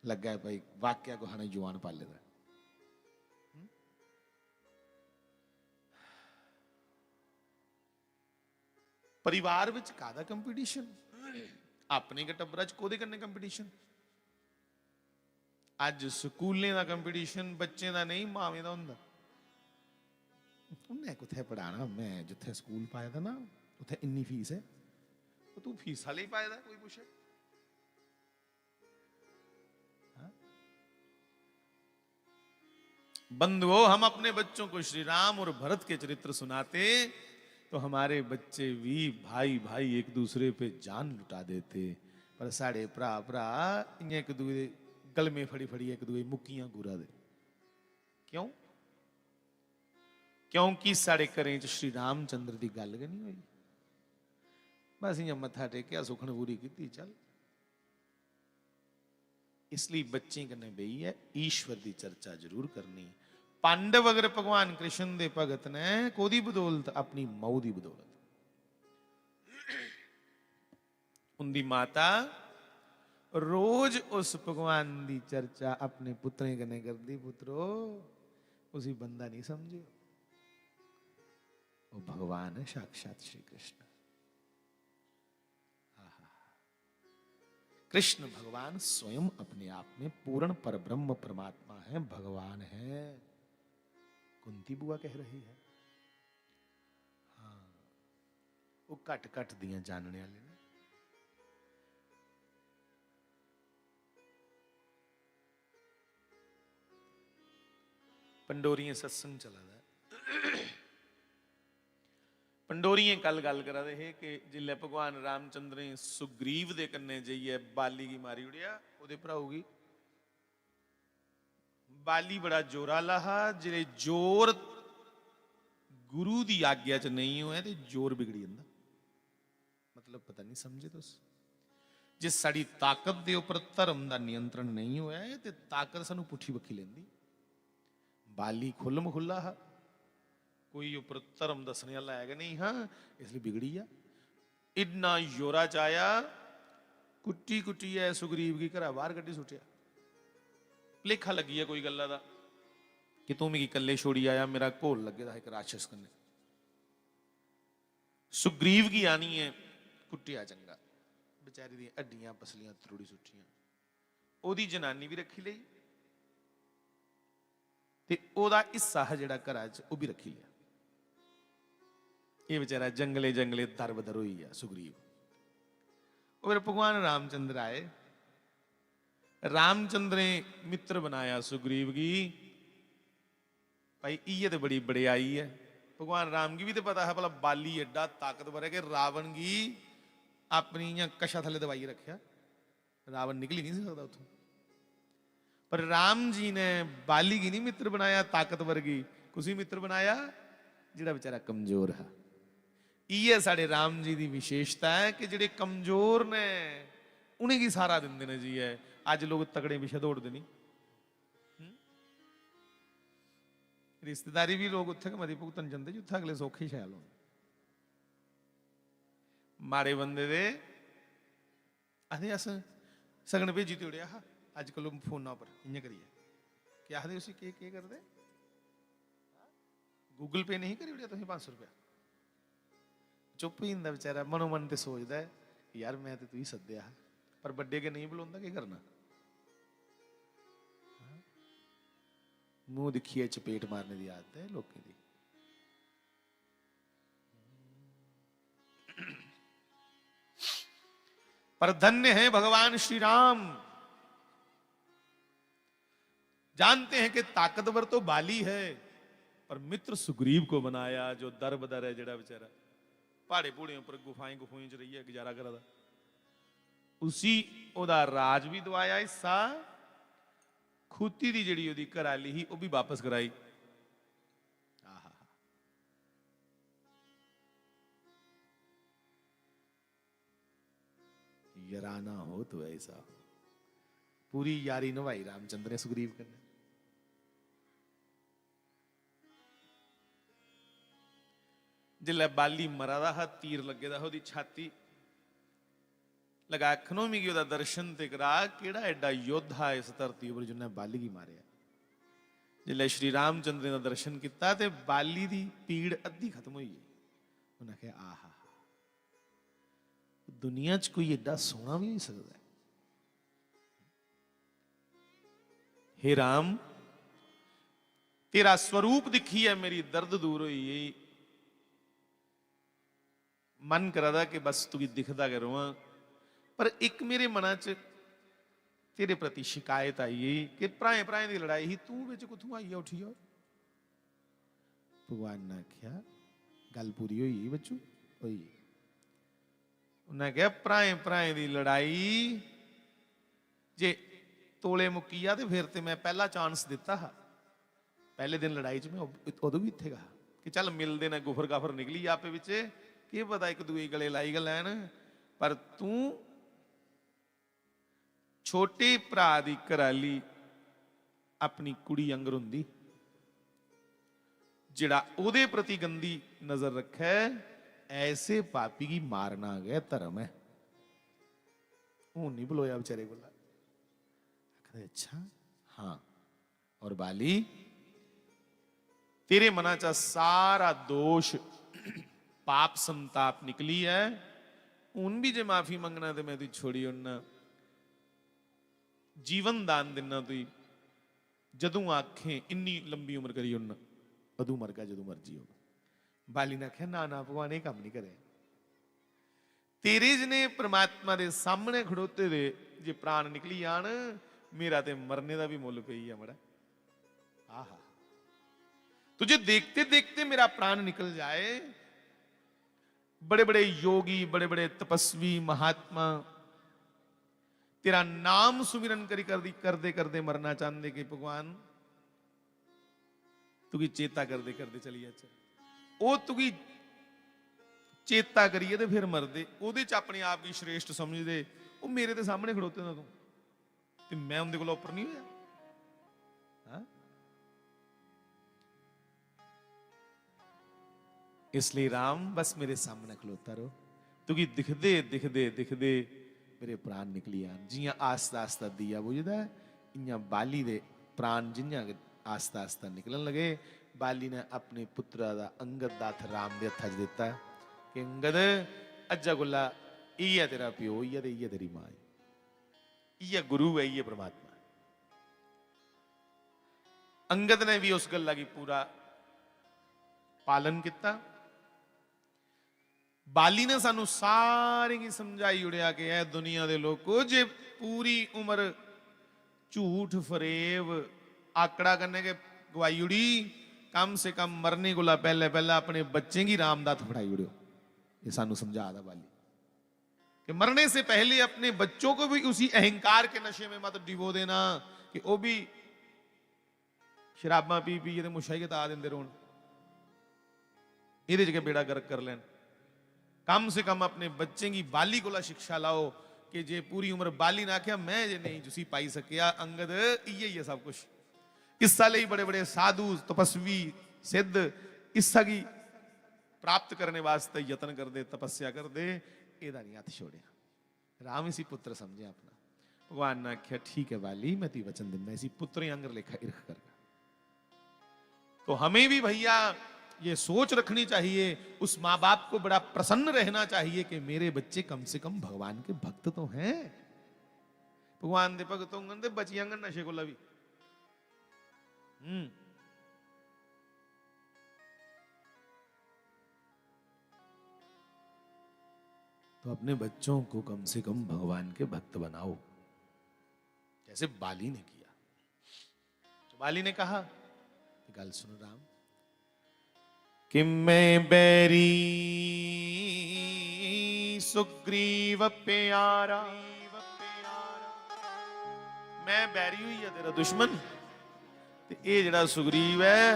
लगा है भाई वाकया को हाने जवान पाले दा। परिवार विच कादा कंपीटीशन, अपने के टब्बरा च कोदे कन्ने कंपीटीशन। अज स्कूलें का कंपीटीशन बच्चे का नहीं, मावे का हुंदा। उन्हें कुत्थे पढ़ाना, मैं जिथे स्कूल पाया था ना उथे इन्नी फीस है, तो तू फीस वाले ही पाया था, कोई पूछे। बंधुओं, हम अपने बच्चों को श्री राम और भरत के चरित्र सुनाते तो हमारे बच्चे भी भाई भाई एक दूसरे पे जान लुटा देते, पर साढ़े भरा भरा इयां एक दूसरे गल में फड़ी फड़ी एक दूसरे मुक्कियां गुरा दे। क्यों? क्योंकि साढ़े घरें च श्री रामचंद्र की गल गै नहीं हुई। बस इयां मत्था टेकिया, सुखन पूरी की, चल। इसलिए बच्चे कन्ने बही है ईश्वर की चर्चा जरूर करनी। पांडव अगर भगवान कृष्ण दे भगत ने, कोदी बदौलत? अपनी मऊ की बदौलत। उनकी माता रोज उस भगवान की चर्चा अपने पुत्रें कन्ने करती। पुत्रो, उसी बंदा नहीं समझो, वो भगवान है साक्षात श्री कृष्ण। कृष्ण भगवान स्वयं अपने आप में पूर्ण परब्रह्म परमात्मा है, भगवान है। कुंती बुआ कह रही है। हाँ, वो घट घट दियां जानने वाले ने। पंडोरियां सत्संग चला था। पंडोरियां कल गल करा रहे कि जिले भगवान रामचंद्र ने सुग्रीव दे कन्ने जाइए बाली की मारी उड़िया, ओदे भराऊ की बाली बड़ा जोराला हा। जिले जोर गुरु की आज्ञा च नहीं होए तो जोर बिगड़ी जाता। मतलब पता नहीं समझे तुस? जिस साड़ी ताकत के उपर धर्म का नियंत्रण नहीं होया तो ताकत सानू पुठी बखी लेंदी। बाली खुल्म खुला हा, कोई उपर धर्म दसने वाला है नहीं, हाँ, इसलिए बिगड़ी आ। इन्ना जोरा च आया, कुट्टी कुट्टी है सुग्रीव की घरा बाहर कड्डी सुटिया। लेखा लगी है कोई गल्ला दा कि तू मिगी कल्ले छोड़ी आया, मेरा घोल लगे दा एक राक्षस कन्ने। सुग्रीव की आनी है कुटिया चंगा, बेचारी दी हड्डियां पसलियां त्रुड़ी सुटियां। ओदी जनानी भी रखी लई ते ओदा हिस्सा है जिहड़ा घरा च वो भी रखी लिया। ये बेचारा जंगले जंगले दर बदर होई गया सुग्रीव। और भगवान रामचंद्र आए। रामचंद्र ने मित्र बनाया सुग्रीव की। भाई ये तो बड़ी बड़ियाई है। भगवान राम की भी तो पता है भला बाली एडा ताकतवर है कि रावण की अपनी कशा थले दवाई रखा, रावण निकल ही नहीं सकता उथों। पर राम जी ने बाली की नहीं मित्र बनाया ताकतवर की, कुछ मित्र बनाया जिहड़ा बेचारा कमजोर है। ये साढ़े राम जी की विशेषता है कि जिहड़े कमजोर ने उन्हें की सारा देंदे ने जी है। अज लोग तगड़े पिछे दौड़ते नहीं। रिश्तेदारी भी लोग उत्थे मती भुगतन जाते जिथे अगले सौखे शैल हो माड़े बंदे दे आखदे अस सगन भेजी ते उड़िया हा अजकल फोना पर इयां करिए क्या आखदे उसी के करदे गूगल पे नहीं करी उड़िया तुसीं 500 रुपया चुप ही होंदा बेचारा मनो मन ते सोचदा है यार मैं ते तू ही सद्दिया पर बड्डे के नहीं बुलांदा की करना मुंह दिखिए चपेट मारने की आदत है लोगों की पर धन्य है भगवान श्री राम जानते हैं कि ताकतवर तो बाली है पर मित्र सुग्रीव को बनाया जो दर बदर है जड़ा बेचारा पहाड़े पूड़े पर गुफाएं गुफाएं च रही है गुजारा करदा उसी ओदा राज भी दवाया हिस्सा खूती दी जड़ी ओदी घराली ही वो भी वापस कराई याराना हो तो ऐसा पूरी यारी निभाई रामचंद्र ने सुग्रीव कन्ने जिल्लै बाली मरा दा हा तीर लगे दा ओदी छाती लगा खनोमी की ओदा दर्शन ते करा केड़ा एडा योद्धा इस धरती पर जिन्हें बाली की मारिया जिल्लै श्री रामचंद्र ने दर्शन किया ते बाली दी पीड़ अद्धी खत्म हुई उन्हें कहा आहा दुनिया च कोई एडा सोना भी हो सकता है हे राम तेरा स्वरूप दिखी है मेरी दर्द दूर हुई मन करा था कि बस तू दिखदा करो पर एक मेरे मन च तेरे प्रति शिकायत आई कि भराएं भराएं की लड़ाई ही तू बिच कुथों आई है उठी भगवान ने आख्या गल पूरी हुई बच्चू हुई उन्हें कहा भराएं भराएं की लड़ाई जे तोले मुक्की आ तो फिर तो मैं पहला चांस दिता हा पहले दिन लड़ाई च मैं उदों भी इत्थे कहा कि चल मिलते ना गुफर गाफर निकली आपे विचे की पता एक दूए गले लाई गल लैन पर तू छोटे भरा दी घराली अपनी कुड़ी अंगर हुंदी जिहड़ा ओदे प्रति गंदी नजर रखे ऐसे पापी की मारना गया धर्म है हूं नहीं बुलोया बेचारे को अच्छा हाँ और बाली तेरे मना चा सारा दोष पाप संताप निकली है उन भी जे माफी मंगना तो मैं तू छोड़ी उन्ना जीवन दान देना तू जदों आखे इन्नी लंबी उम्र करी उन्ना अदू मर गया जदों मर्जी हो बाली ने आख्या ना भगवान ये काम नहीं करे तेरे जने परमात्मा के सामने खड़ोते दे जे प्राण निकली आन मेरा ते मरने का भी मुल पई है मड़ा आहा तुझे देखते देखते मेरा प्राण निकल जाए बड़े बड़े योगी बड़े बड़े तपस्वी महात्मा तेरा नाम सुमिरन करते करते मरना चाहते कि भगवान तुकी चेता करते करते चलिए अच्छा वो तुकी चेता करिए तो फिर मरदे ओदे च अपने आप की श्रेष्ठ समझते वो मेरे ते सामने खड़ोते ना तू ते मैं उनके को उपर नहीं होया इसलिए राम बस मेरे सामने खलोता रहो तुकी दिखदे दिखदे दिखदे मेरे प्राण निकली आन जियां आस्ता आस्ता दिया बुझदा इयां बाली दे प्राण जियां आस्ता आस्ता निकलन लगे बाली ने अपने पुत्रा दा अंगद दा हथ राम दे हत्था च दिता कि अंगद अज्जा गुला इयै तेरा प्यो इयै ते इयै तेरी मां इयै गुरु है इयै परमात्मा अंगद ने भी उस गल्ला की पूरा पालन किया बाली ने सानू सारे की समझाई उड़िया कि यह दुनिया के लोगों जे पूरी उम्र झूठ फरेब आकड़ा करने के गवाई उड़ी कम से कम मरने को पहले पहले अपने बच्चे की रामदात फड़ाई उड़ो ये सानू समझा था बाली कि मरने से पहले अपने बच्चों को भी उसी अहंकार के नशे में मत डिबो देना कि वो भी शराबा पी पी ये मुशाही के ता देंदे रोन ये जगह बेड़ा गर्क कर लें कम से कम अपने बच्चे की बाली को शिक्षा लाओ कि जे पूरी उम्र बाली ना आख्या मैं जे नहीं जुसी पाई सकिया अंगद इये ही है सब कुछ इस ਲਈ बड़े बड़े साधु तपस्वी सिद्ध इस की प्राप्त करने वास्ते यत्न करते तपस्या करते ਇਹਦਾ नहीं हथ छोड़िया राम इसी पुत्र समझे अपना भगवान ने आख्या ठीक है वाली मैं ती वचन दिना इसी पुत्र अंगर लेखा ईर्ख करगा तो हमें भी भैया ये सोच रखनी चाहिए उस माँ बाप को बड़ा प्रसन्न रहना चाहिए कि मेरे बच्चे कम से कम भगवान के भक्त तो हैं भगवान दे भगतों दे बचियांगन नशे को लवी तो अपने बच्चों को कम से कम भगवान के भक्त बनाओ जैसे बाली ने किया तो बाली ने कहा गल सुनो राम कि मैं बैरी सुग्रीव प्यारा मैं बैरी हुई है तेरा दुश्मन ते ये जड़ा सुग्रीव है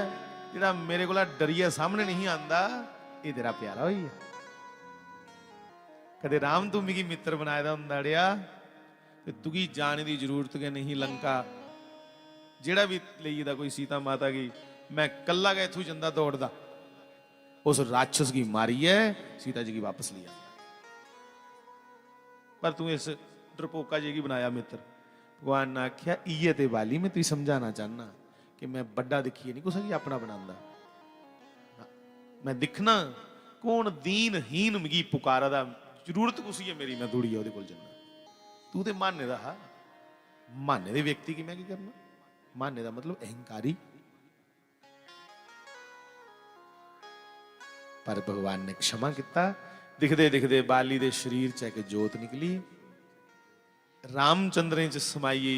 जड़ा मेरे को डरिए सामने नहीं आंदा ये तेरा प्यारा हुई है कदे राम तू मिगी मित्र बनाया हुंदा ते तुगी जाने की जरूरत के नहीं लंका जेड़ा भी लेईदा कोई सीता माता की मैं कल्ला गया इथू जंदा दौड़दा उस राक्षस की मारी है सीता जी की वापस लिया पर तू इस डरपोका जी की बनाया मित्र भगवान ने आख्या इये ते वाली मैं तुझे समझाना चाहना कि मैं बड़ा दिखिए नहीं कुछ अपना बनांदा मैं दिखना कौन दीनहीन मिगी पुकारा दा जरूरत कुछ है मेरी मैं दौड़ी ਉਹਦੇ ਕੋਲ ਜੰਨਾ तू तो माने दा हा माने दे व्यक्ति की मैं की करना माने दा मतलब अहंकारी पर भगवान ने क्षमा किया दिखदे दिखदे बाली दे शरीर च एक जोत निकली रामचंद्र च समाई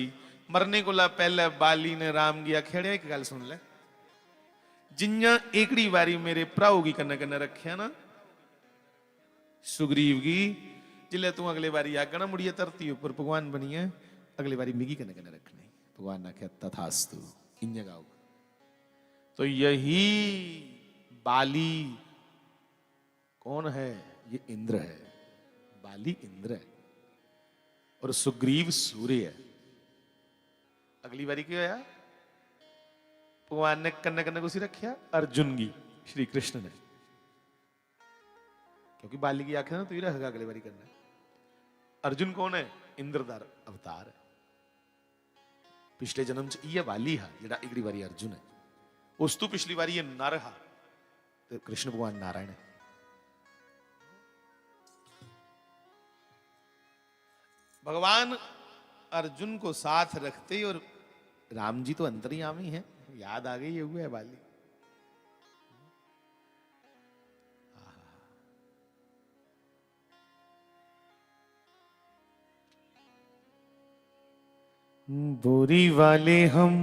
मरने को पहले बाली ने राम की आख्या एक गल सुन ले जिन्ना एकड़ी बारी मेरे भराओ की कन्ने कन्ने रखिया ना सुग्रीव की जिले तू अगले बारी आगा ना मुड़िए धरती ऊपर भगवान बनिए अगली बारी मिगी कन्ने कन्ने रखनी भगवान ने आख्या तथास्तु इंज गाओ तो यही बाली कौन है ये इंद्र है बाली इंद्र है और सुग्रीव सूर्य है अगली बारी क्या होया भगवान ने कन्ने कन्ने कुछ रखिया अर्जुन की श्री कृष्ण ने क्योंकि बाली की आख्या ना तू ही रहेगा अगली बारी करना अर्जुन कौन है इंद्रदार अवतार है पिछले जन्म च ये बाली है जेड़ा अगली बारी अर्जुन है उस तू पिछली बारी ये नर हा तो कृष्ण भगवान नारायण है भगवान अर्जुन को साथ रखते और राम जी तो अंतर्यामी है याद आ गई ये हुआ है बाली बोरी वाले हम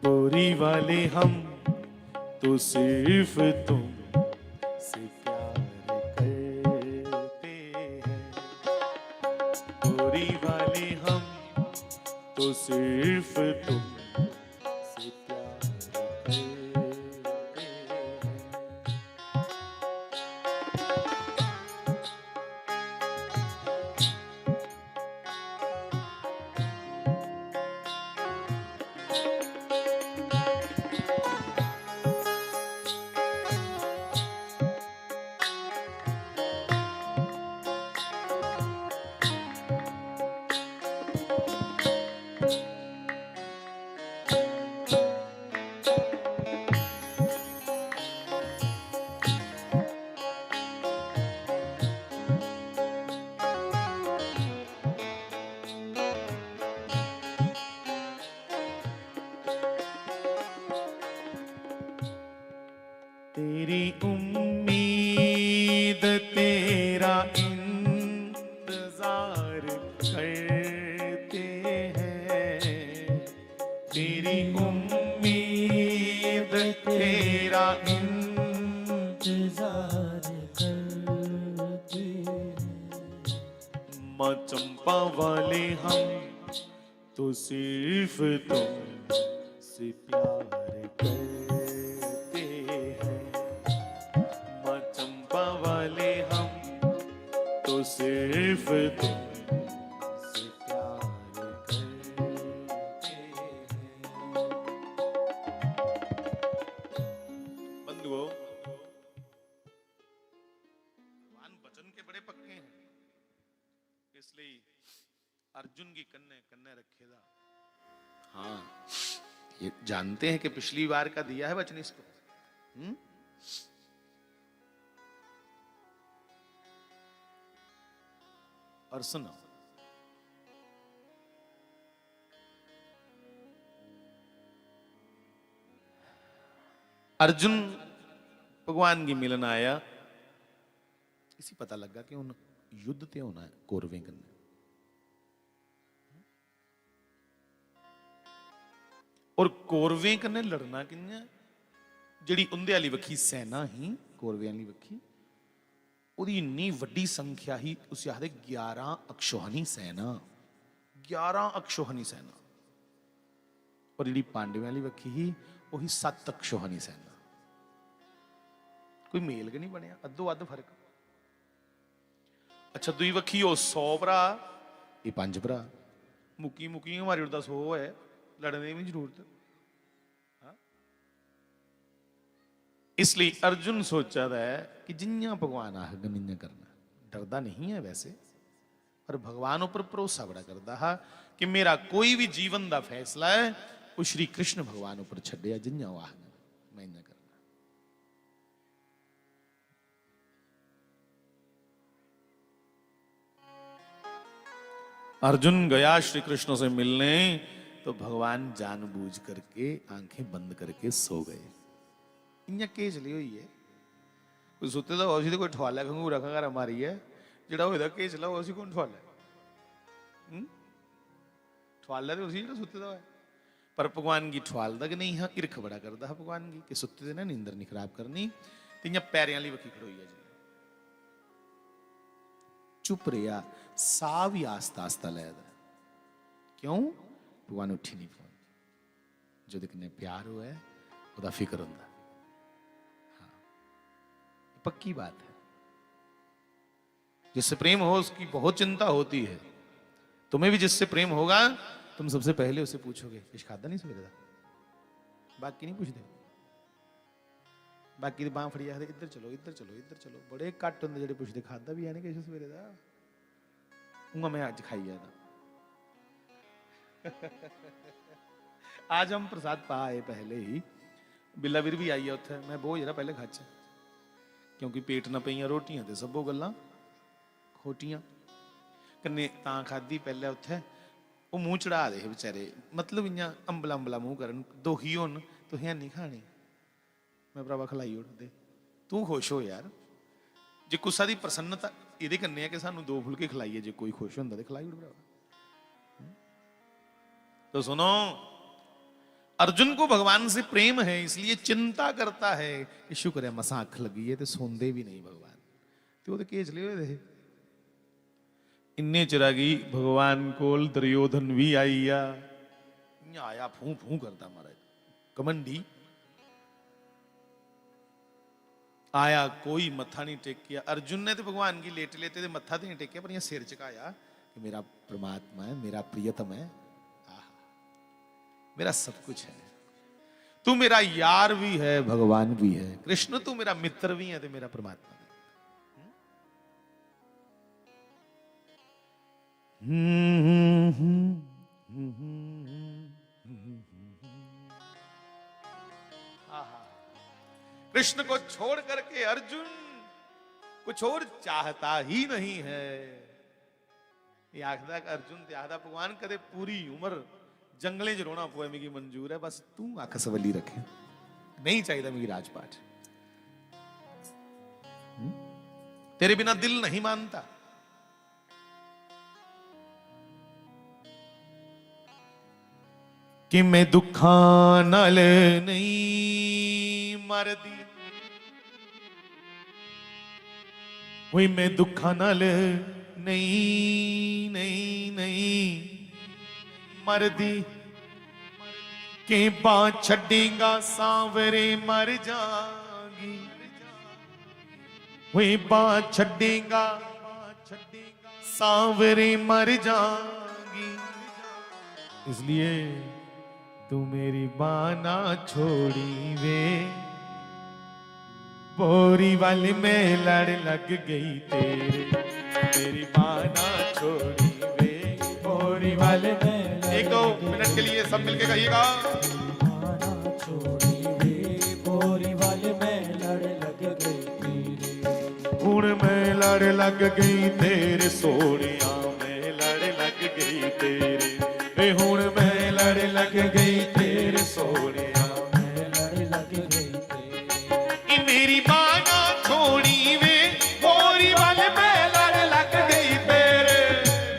बोरी वाले हम तो सिर्फ तुम से प्यार करते हैं बोरी वाले हम तो सिर्फ तुम से प्यार करते हैं तेरी उम्मीद तेरा इंतजार करते हैं तेरी उम्मीद तेरा इंतजार करते हैं माँ चंपा वाले हम तो सिर्फ तुम से प्यार करते हैं माँ चंपा वाले हम तो अर्जुन की कन्ने कन्ने रखेगा। हाँ, ये जानते हैं कि पिछली बार का दिया है वचन इसको। और सुनो, अर्जुन भगवान की मिलन आया, इसी पता लगा कि उन युद्ध ते होना है कौरवें कन्ने। और कौरवें कन्ने लड़ना कि'यां, जिहड़ी उंदे वाली वक्खी सेना ही कौरवें वाली वक्खी, ਉਹਦੀ ਇੰਨੀ ਵੱਡੀ ਸੰਖਿਆ ਹੀ, ਉਸੇ ਆਖਦੇ 11 ਅਕਸ਼ੋਹਣੀ ਸੈਨਾ, 11 ਅਕਸ਼ੋਹਣੀ ਸੈਨਾ। ਔਰ ਜਿਹੜੀ ਪਾਂਡਵਾਂ ਵਾਲੀ ਵੱਖੀ ਹੀ ਉਹੀ 7 ਅਕਸ਼ੋਹਣੀ ਸੈਨਾ। ਕੋਈ ਮੇਲ ਕਿ ਨਹੀਂ ਬਣਿਆ, ਅੱਧੋ ਅੱਧ ਫਰਕ। ਅੱਛਾ, ਦੂਈ ਵੱਖੀ ਉਹ 100 ਭਰਾ, ਇਹ 5 ਭਰਾ। ਮੁੱਕੀ ਮੁੱਕੀ ਹਮਾਰੀ ਉਹਦਾ 100 ਹੈ, ਲੜਨ ਦੀ ਵੀ ਜ਼ਰੂਰਤ। इसलिए अर्जुन सोचा है कि जिन्या भगवान आखन इन्या करना। डरदा नहीं है वैसे, पर भगवान ऊपर भरोसा बड़ा करता है कि मेरा कोई भी जीवन का फैसला है वो श्री कृष्ण भगवान ऊपर छड्डिया, जिन्या आखन मैं इन्या करना। अर्जुन गया श्री कृष्ण से मिलने, तो भगवान जानबूझ करके आंखें बंद करके सो गए। इन्या केस ली हुई है, कोई सुते दा होसी ते कोई ठवाला खंगूरा खंगारा मारी है, जेड़ा होए दा केस ला होसी कौन ठवाला ठवाला ते होसी जेड़ा सुते दा होए। पर भगवान की ठवालदा कि नहीं, हाँ इरख बड़ा करदा है भगवान की कि सुते दे ना नींदर नहीं खराब करनी। ते इन्या पैरियां वाली वक्खी खड़ोई है जी, चुप रहा, सा भी आस्ता आस्ता लैदा। क्यों? भगवान उठी नहीं पाउंदे। जो कन्नै प्यार हुआ है ओदा फिक्र हुंदा। पक्की बात है, जिससे प्रेम हो उसकी बहुत चिंता होती है। तुम्हें भी जिससे प्रेम होगा तुम सबसे पहले उसे पूछोगे कुछ खादा नहीं सवेरे दा, बाकी नहीं पूछते। बाकी तो बांह फड़ी आखदे इधर चलो इधर चलो इधर चलो। बड़े घट होंदे जेह्ड़े पुछदे खादा भी है नहीं किश सवेरे दा। उंगा मैं अज खाई आया। आज हम प्रसाद पा आए पहले ही, बिल्लावीर भी आई है उत्थे। मैं बहुत जरा पहले खाचा, क्योंकि पेट ना पईयां रोटियां ते सबो गल्लां खोटियां। कन्ने तां खाधी पहले उत्थे, वो मूँह चढ़ा दे बेचारे, मतलब इयां अंबला अंबला मूँह करन, दोही होन तुसें नहीं खानी। मैं भरावा खलाई उड़दे, तू खुश हो यार। जे कुसा दी प्रसन्नता इहदे कन्ने है कि सानू 2 फुलके खलाइए, जे कोई खुश होंदा ते खलाई उड़ भरावा। तो सुनो, अर्जुन को भगवान से प्रेम है, इसलिए चिंता करता है कि शुक्र है मसा अख लगी है, तो सोंदे भी नहीं भगवान। तो वो केस ले हुए थे। इन्ने चिरागी भगवान कोल दुर्योधन भी आई आया, फू फू करता महाराज कमंडी आया, कोई मत्था नहीं टेकिया। अर्जुन ने तो भगवान की लेटे लेते मत्था तो नहीं टेकिया, पर यह सिर झुकाया कि मेरा परमात्मा है, मेरा प्रियतम है, मेरा सब कुछ है। तू मेरा यार भी है, भगवान भी है। कृष्ण तू मेरा मित्र भी है, तो मेरा परमात्मा है। कृष्ण को छोड़ करके अर्जुन कुछ और चाहता ही नहीं है। ये आखदा अर्जुन ते आखदा भगवान कदे पूरी उम्र जंगलें च रोना पोए मिगी मंजूर है, बस तू अख सवली रखे, नहीं चाहिए मिगी राजपाट। तेरे बिना दिल नहीं मानता। कि मैं दुखा नाल नहीं मरदी, वही मैं दुखा नाल नहीं नहीं नहीं मरदी। के बाँ छड़ेगा सांवरे मर जागी, वही बाँ छड़ेगा सांवरे मर जागी। इसलिए तू मेरी बाना छोड़ी वे, बोरी वाली में लड़ लग गई तेरे। मेरी बाना छोड़ी वे, बोरी बोरी वाले में एक दो मिनट के लिए सब मिलके कहिएगा। आना छोड़ी वे बोरी वाले में लड़ लग गई तेरे। हुण मैं लड़ लग गई तेरे सोनिया में लड़ लग गई तेरे। वे हुण मैं लड़ लग गई तेरे सोनिया में लड़ लग गई तेरे। मेरी बाना छोड़ी वे बोरी वाले में लड़ लग गई तेरे।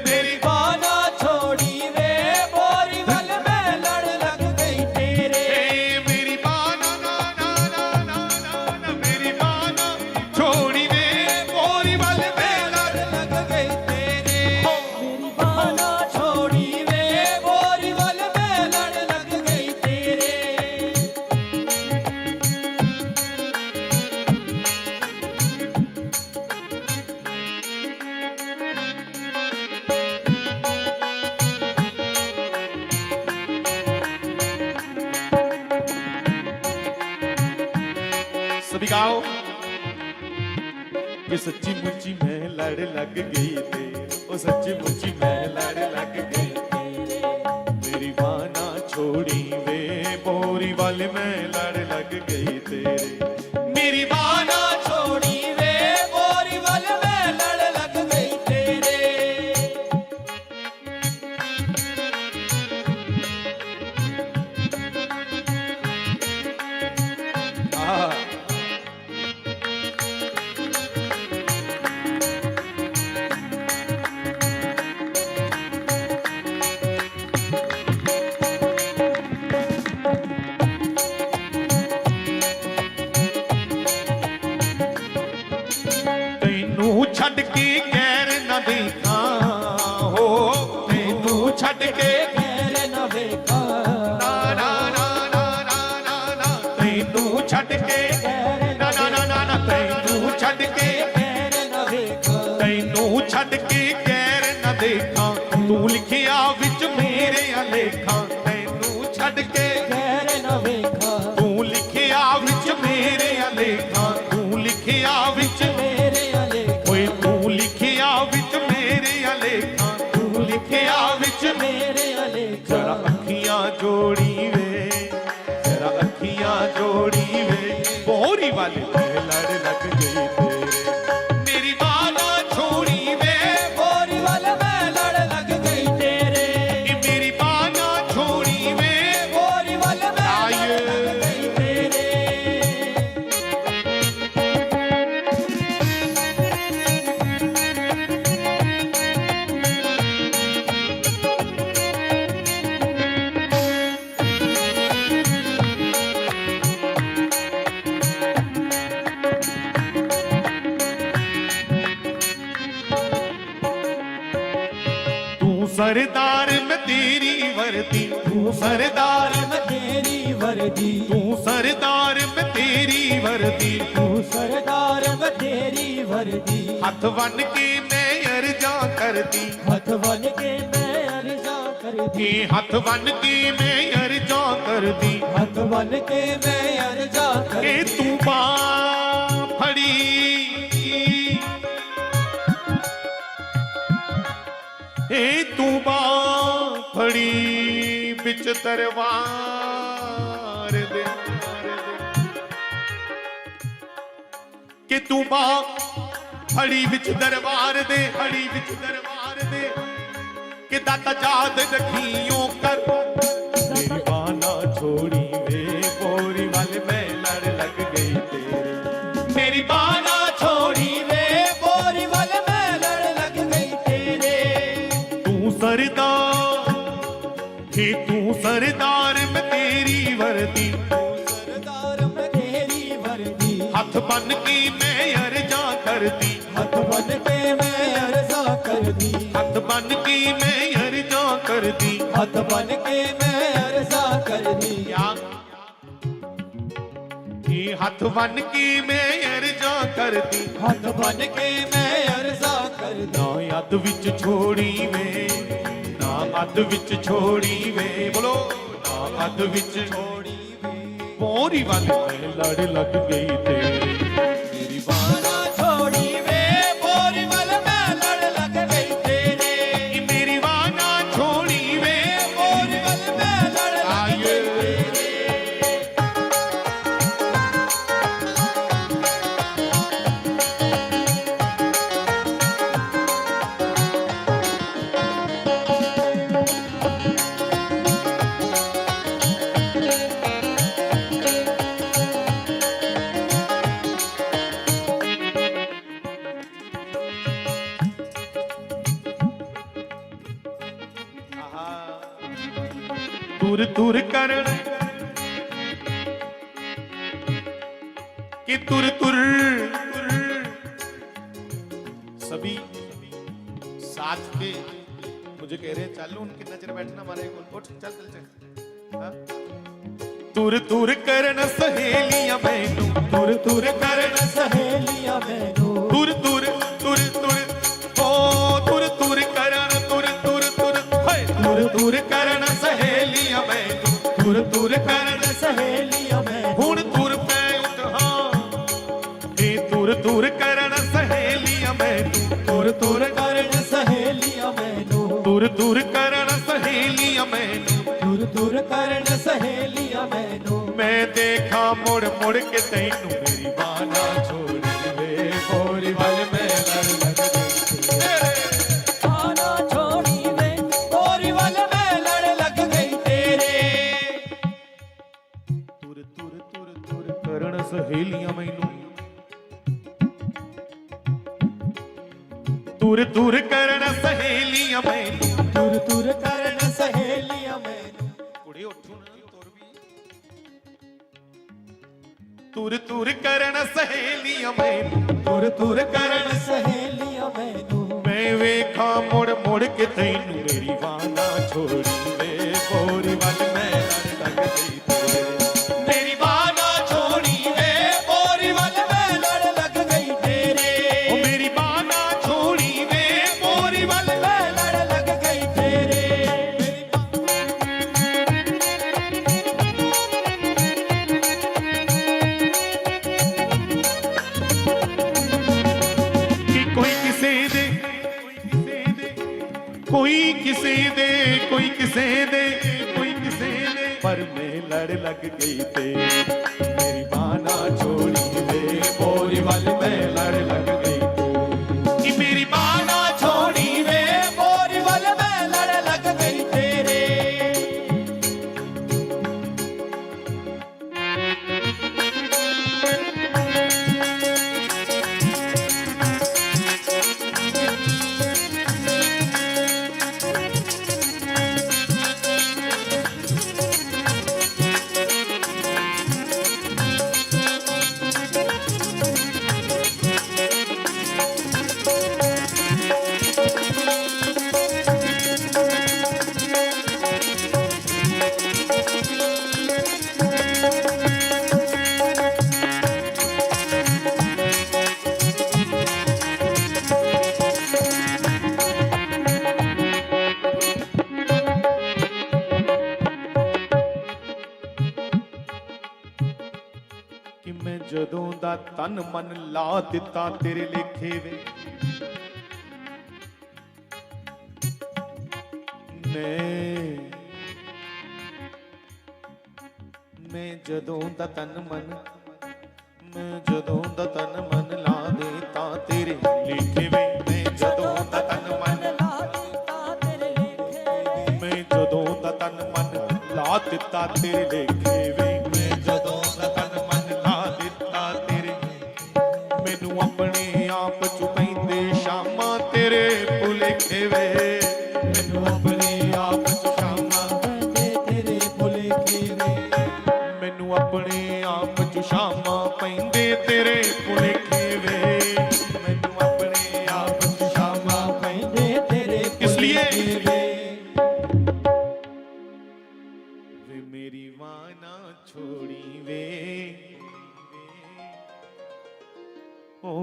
मेरी बाना छोड़ी वे बोरी वाले में लड़ लग गई तेरे। मेरी बाना ना ना ना ना ना ना मेरी बाना छोड़ी वे बोरी वाले में लड़ लग गई तेरे। मेरी बाना छोड़ी वे बोरी वाले में लड़ लग गई तेरे। सभी गाओ। ये सच्ची मुच्ची मैं लड़ लग गई तेरे। ओ सच्ची मुच्ची मैं लड़ लग गई तेरे। मेरी बाना छोड़ी वे बोरी वाले में लड़ लग गई तेरे। मेरी बाना छोड़ी वे बोरी वाले में लड़ लग गई तेरे। हाँ। ਤੈਨੂੰ ਛੱਡ ਕੇ ਗੈਰ ਨਾ ਦੇਖਾਂ ਹੋ ਤੈਨੂੰ ਛੱਡ ਕੇ गैर न वेखा ਨਾ ਨਾ ਨਾ ਨਾ ਨਾ ਨਾ ਨਾ ਤੈਨੂੰ ਛੱਡ ਕੇ ਨਾ ਨਾ ਨਾ ਨਾ ਨਾ ਤੈਨੂੰ ਛੱਡ ਕੇ गैर न वेखा ਤੈਨੂੰ ਛੱਡ ਕੇ ਗੈਰ ਨਾ ਦੇਖਾਂ ਤੂੰ ਲਿਖਿਆ ਵਿੱਚ ਮੇਰੇ ਅਲੇਖਾਂ ਤੈਨੂੰ ਛੱਡ ਕੇ गैर न वेखा ਤੂੰ ਲਿਖਿਆ ਵਿੱਚ ਮੇਰੇ ਅਲੇਖਾਂ ਤੂੰ ਲਿਖਿਆ ਵਿੱਚ मेरे अलेखा ਓਏ ਤੂੰ ਲਿਖਿਆ ਵਿੱਚ ਮੇਰੇ ਅਲੇਖਾਂ ਤੂੰ ਲਿਖਿਆ ਵਿੱਚ मेरे अलेखा ਜਰਾ ਅੱਖੀਆਂ ਜੋੜੀ ਵੇ ਜਰਾ ਅੱਖੀਆਂ ਜੋੜੀ ਵੇ ਬੋਰੀ ਵਾਲੇ ਤੇ ਲੜ ਲੱਗ ਗਈ ਤੇਰੇ ਮੇਰੀ ਬਾਨਾ ਛੋੜੀ ਵੇ बोरी वाले में लड़ लग गई तेरे। ਇਹ ਮੇਰੀ ਬਾਨਾ ਛੋੜੀ ਵੇ बोरी वाले में आइए। लड़ लग गई तेरे। ਤੂੰ ਸਰਦਾਰ ਮੈਂ ਤੇਰੀ ਵਰਦੀ ਤੂੰ ਸਰਦਾਰ मैं तेरी वर्दी ਤੂੰ ਸਰਦਾਰ ਮੈਂ ਤੇਰੀ ਵਰਦੀ तू सरदार मैं तेरी वर्दी। ਹੱਥ ਬੰਨ ਕੇ ਮੈਂ ਅਰਜ਼ਾਂ ਕਰਦੀ हथ बन के मैं अर्जा कर दी। ਇਹ ਹੱਥ ਬੰਨ ਕੇ ਮੈਂ ਅਰਜ਼ਾਂ ਕਰਦੀ हथ बन के मैं अर्जा कर ਇਹ दी। ਤੂੰ ਬਾਂਹ ਫੜੀ ਇਹ ਤੂੰ ਬਾਂਹ ਫੜੀ ਵਿੱਚ ਦਰਬਾਰ ਦੇ ਕਿ ਤੂੰ ਬਾਂਹ ਫੜੀ ਵਿੱਚ ਦਰਬਾਰ ਦੇ ਫੜੀ ਵਿੱਚ ਦਰਬਾਰ ਦੇ ਕਿ ਦਾਤਾ ਯਾਦ ਰੱਖੀਓ ਕਰ मेरी बाना छोड़ी वे बोरी वाले में लड़ लग गई तेरे। ਮੇਰੀ ਬਾਨਾ ਛੋੜੀ वे बोरी वाले में लड़ लग गई तेरे। ਤੂੰ ਸਰਦਾਰ ਕਿ ਤੂੰ ਸਰਦਾਰ ਮੈਂ ਤੇਰੀ ਵਰਦੀ सरदार मैं तेरी वर्दी। ਹੱਥ ਬੰਨ ਕੇ ਮੈਂ ਅਰਜ਼ਾਂ ਕਰਦੀ हथ बन के मैं अर्जा कर दी। ਹੱਥ ਬੰਨ ਕੇ ਮੈਂ ਅਰਜ਼ਾਂ ਕਰਦੀ हथ बन के मैं अर्जा कर दी। ਇਹ ਹੱਥ ਬੰਨ ਕੇ ਮੈਂ ਅਰਜ਼ਾਂ ਕਰਦੀ हथ बन के मैं अर्जा कर दी। ਨਾ ਅੱਧ ਵਿੱਚ ਛੋੜੀ ਵੇ ਨਾ ਅੱਧ ਵਿੱਚ ਛੋੜੀ ਵੇ ਬੋਲੋ ਨਾ ਅੱਧ ਵਿੱਚ छोड़ी वे ਪੋਰੀ ਵਾਲੇ ਮੈਂ ਲੜ ਲੱਗ ਗਈ ਤੇਰੇ ਮੇਰੀ ਬਾਨਾ छोड़ी वे बोरी वाले में लड़ लग गई तेरे। ਮੇਰੀ ਬਾਨਾ ਛੋੜੀ तुर तुर करण कि तुर तुर सभी साथ के मुझे कह रहे हैं चालू उनकी नजर बैठना हमारे उठ चल चल चल हाँ? तुर तुर करण सहेलियां मैनू तुर तुर करण सहेलियां मैनू तुर तुर तुर तुर ओ तुर तुर करण तुर तुर तुर हाय तुर तुर करण सहेलियां मैनू तुर तुर करण सहेलियां मैनू हुण तुर पै उठ हां ए तुर तुर करण सहेलियां मैनू तुर तुर करण सहेलियां मैनू तुर तुर करण सहेलियां मैनू तुर तुर करण सहेलियां मैनू मैं देखा मुड़ मुड़ के तैनू मेरी बाना छोड़ी वे गोरी वाल मैं लड़ लग गई आना छोड़ी वे गोरी वाल मैं लड़ लग गई तेरे तुर तुर तुर तुर करण सहेलियां मैनू तुर तुर करण सहेलियां मैनू तुर तुर करण सहेलियां मैनू कुड़े उठू ना तुर भी तुर तुर करण सहेलियां मैनू तुर तुर करण सहेलियां मैनू मैं वेखा मुड़ मुड़ के तैनू मेरी वाना छोड़ी वे गोरी वाल मैं लड़ लग गई तेरे मेरी वाना छोड़ी वे गोरी वाल मैं लड़ लग गई तेरे ओ मेरी बाना छोड़ी वे गोरी वाल मैं लड़ लग गई तेरे कि कोई किसे दे कोई किसे दे कोई किसे दे कोई किसे दे पर मैं लड़ लग गई तेरी मेरी बाना छोड़ी वे गोरी वाल मैं लड़ लग गई तेरी कि मेरी बाना छोड़ी वे गोरी वाल मैं लड़ लग गई तेरे कि मैं जदों दा तन मन ला दिता तेरे लेखे वे मैं जदों दा तन मन मैं जदों दा तन मन ला देता तेरे लेखे वे मैं जदों दा तन मन मैं जदों दा तन मन ला दिता तेरे लेखे वे मैं जदों दा तन मन ला दिता तेरे मैनू अपने आप चु पैंदे शामां तेरे भुलेखे वे मैनू अपने आप चु शामां तेरे भुलेखे वे मैनू अपने आप चु शामां पैंदे तेरे भुलेखे वे मैनू अपने आप चु शामां पैंदे तेरे इसलिए वे वे मेरी वाना छोड़ी वे ओ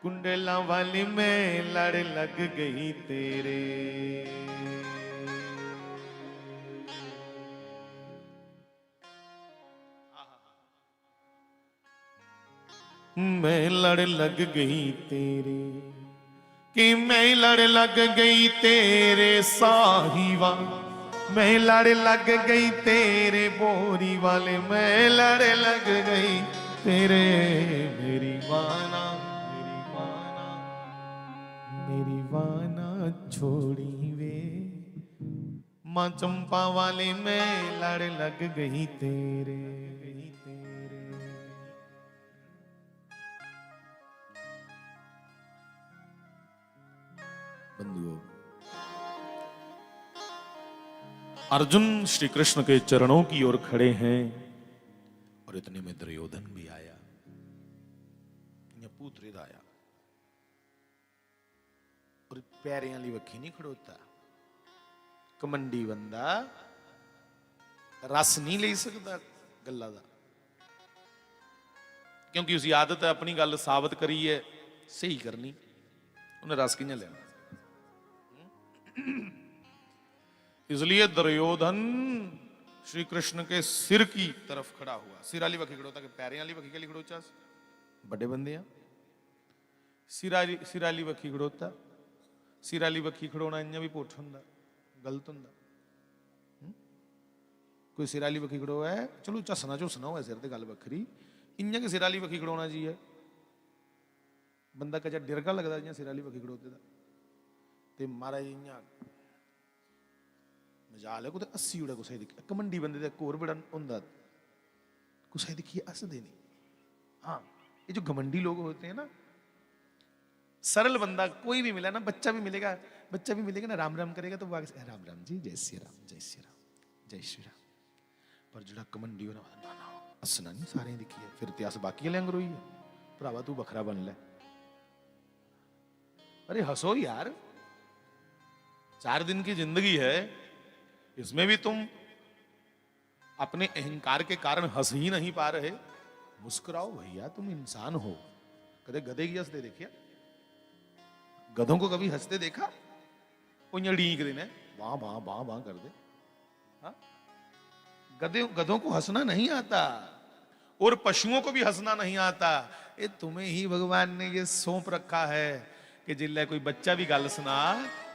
कुंडला वाली मैं लड़ लग गई तेरे मैं लड़ लग गई तेरे कि मैं लड़ लग गई तेरे साहिवा मैं लड़ लग गई तेरे बोरी वाले मैं लड़ लग गई तेरे मेरी वाना छोड़ी वे माँ चंपा वाले मैं लड़ लग गई तेरे बंधुओं, अर्जुन श्री कृष्ण के चरणों की ओर खड़े हैं और इतने में दुर्योधन भी आया, पूतरे आया और पैरे वाली वक्खी नहीं खड़ोता। कमंडी बंदा रस नहीं ले सकता गल्ला दा, क्योंकि उसकी आदत है अपनी गल साबित करी है सही करनी, उन्हें रस कियां लेना। इसलिए दुर्योधन श्री कृष्ण के सिर की तरफ खड़ा हुआ। सिर वाली वक्खी खड़ोता, पैरे वाली वक्खी के लिए खड़ोचा, बड़े बंदे हैं। सिर वाली वक्खी खड़ोता, सिर वाली वक्खी खड़ोना इं भी पुठ हुंदा, गलत हुंदा। कोई सिर वाली वक्खी खड़ो है, चलो झसना झुसना हो सिर ते गल वखरी, इं कि सिर वाली वक्खी खड़ोना जी है। बंदा कचा डिरगा लगता जियां सिर वाली वक्खी खड़ोते दा, ते महाराज इं मजाल है। कुछ अस्सी उड़ा कुछ दिखिया, कमंडी बंदे का होर बड़ा होंदा, कुछ दिखिए हसदे नहीं। हाँ, ये जो घमंडी लोग होते हैं ना, सरल बंदा कोई भी मिला ना, बच्चा भी मिलेगा ना, राम राम करेगा तो राम राम जी, जय श्री राम, जय श्री राम, जय श्री राम। पर जो कमंडी हो ना हसना नहीं सारे दिखिए, फिर इतिहास बाकी लैंग रोई है, भरावा तू बखरा बन ले। अरे हंसो यार, 4 दिन की जिंदगी है, इसमें भी तुम अपने अहंकार के कारण हंस ही नहीं पा रहे। मुस्कुराओ भैया, तुम इंसान हो। कदे गधे की हंसते देखिए, गधों को कभी हंसते देखा? वो ढीक देने वाह वाह वाह वाह कर दे। हाँ? गधों को हंसना नहीं आता, और पशुओं को भी हंसना नहीं आता। ये तुम्हें ही भगवान ने ये सौंप रखा है कि जिले कोई बच्चा भी गल सुना,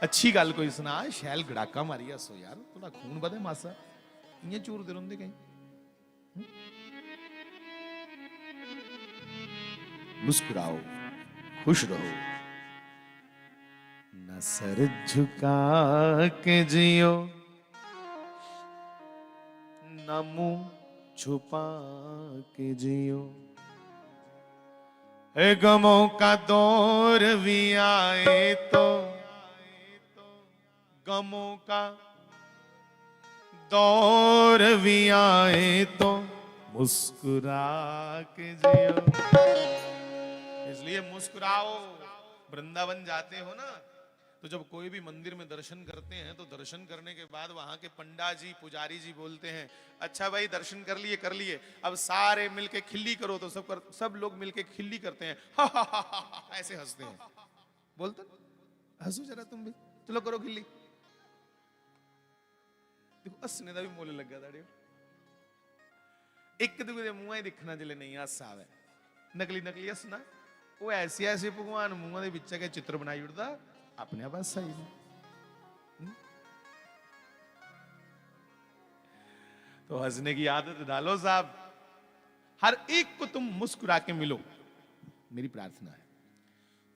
अच्छी गल कोई सुना, शैल गड़ाका मारी हसो यार, थोड़ा खून बधे मासा, इं चूरते रहोंदे कहीं। मुस्कुराओ, खुश रहो, न सर झुका के जियो, न मुंह छुपा के जियो। गमों का दौर भी आए तो, गमों का दौर भी आए तो मुस्कुरा के जियो। इसलिए मुस्कुराओ। वृंदावन जाते हो ना, तो जब कोई भी मंदिर में दर्शन करते हैं, तो दर्शन करने के बाद वहां के पंडा जी, पुजारी जी बोलते हैं, अच्छा भाई दर्शन कर लिए, अब सारे मिलके खिल्ली करो। तो सब लोग मिलके खिल्ली करते हैं, हा हा हा हा, ऐसे हंसते हैं। बोलते हंसो जरा तुम भी, चलो करो खिल्ली। देखो हंसने का भी मुल लगा था, एक दूसरे के मुंह ही दिखना जिले नहीं हासा आवे, नकली नकली हंसना। वो ऐसे ऐसे भगवान मुंह के विच के चित्र बनाई उड़ता, अपने आप सही नहीं। तो हंसने की आदत डालो साहब, हर एक को तुम मुस्कुरा के मिलो। मेरी प्रार्थना है,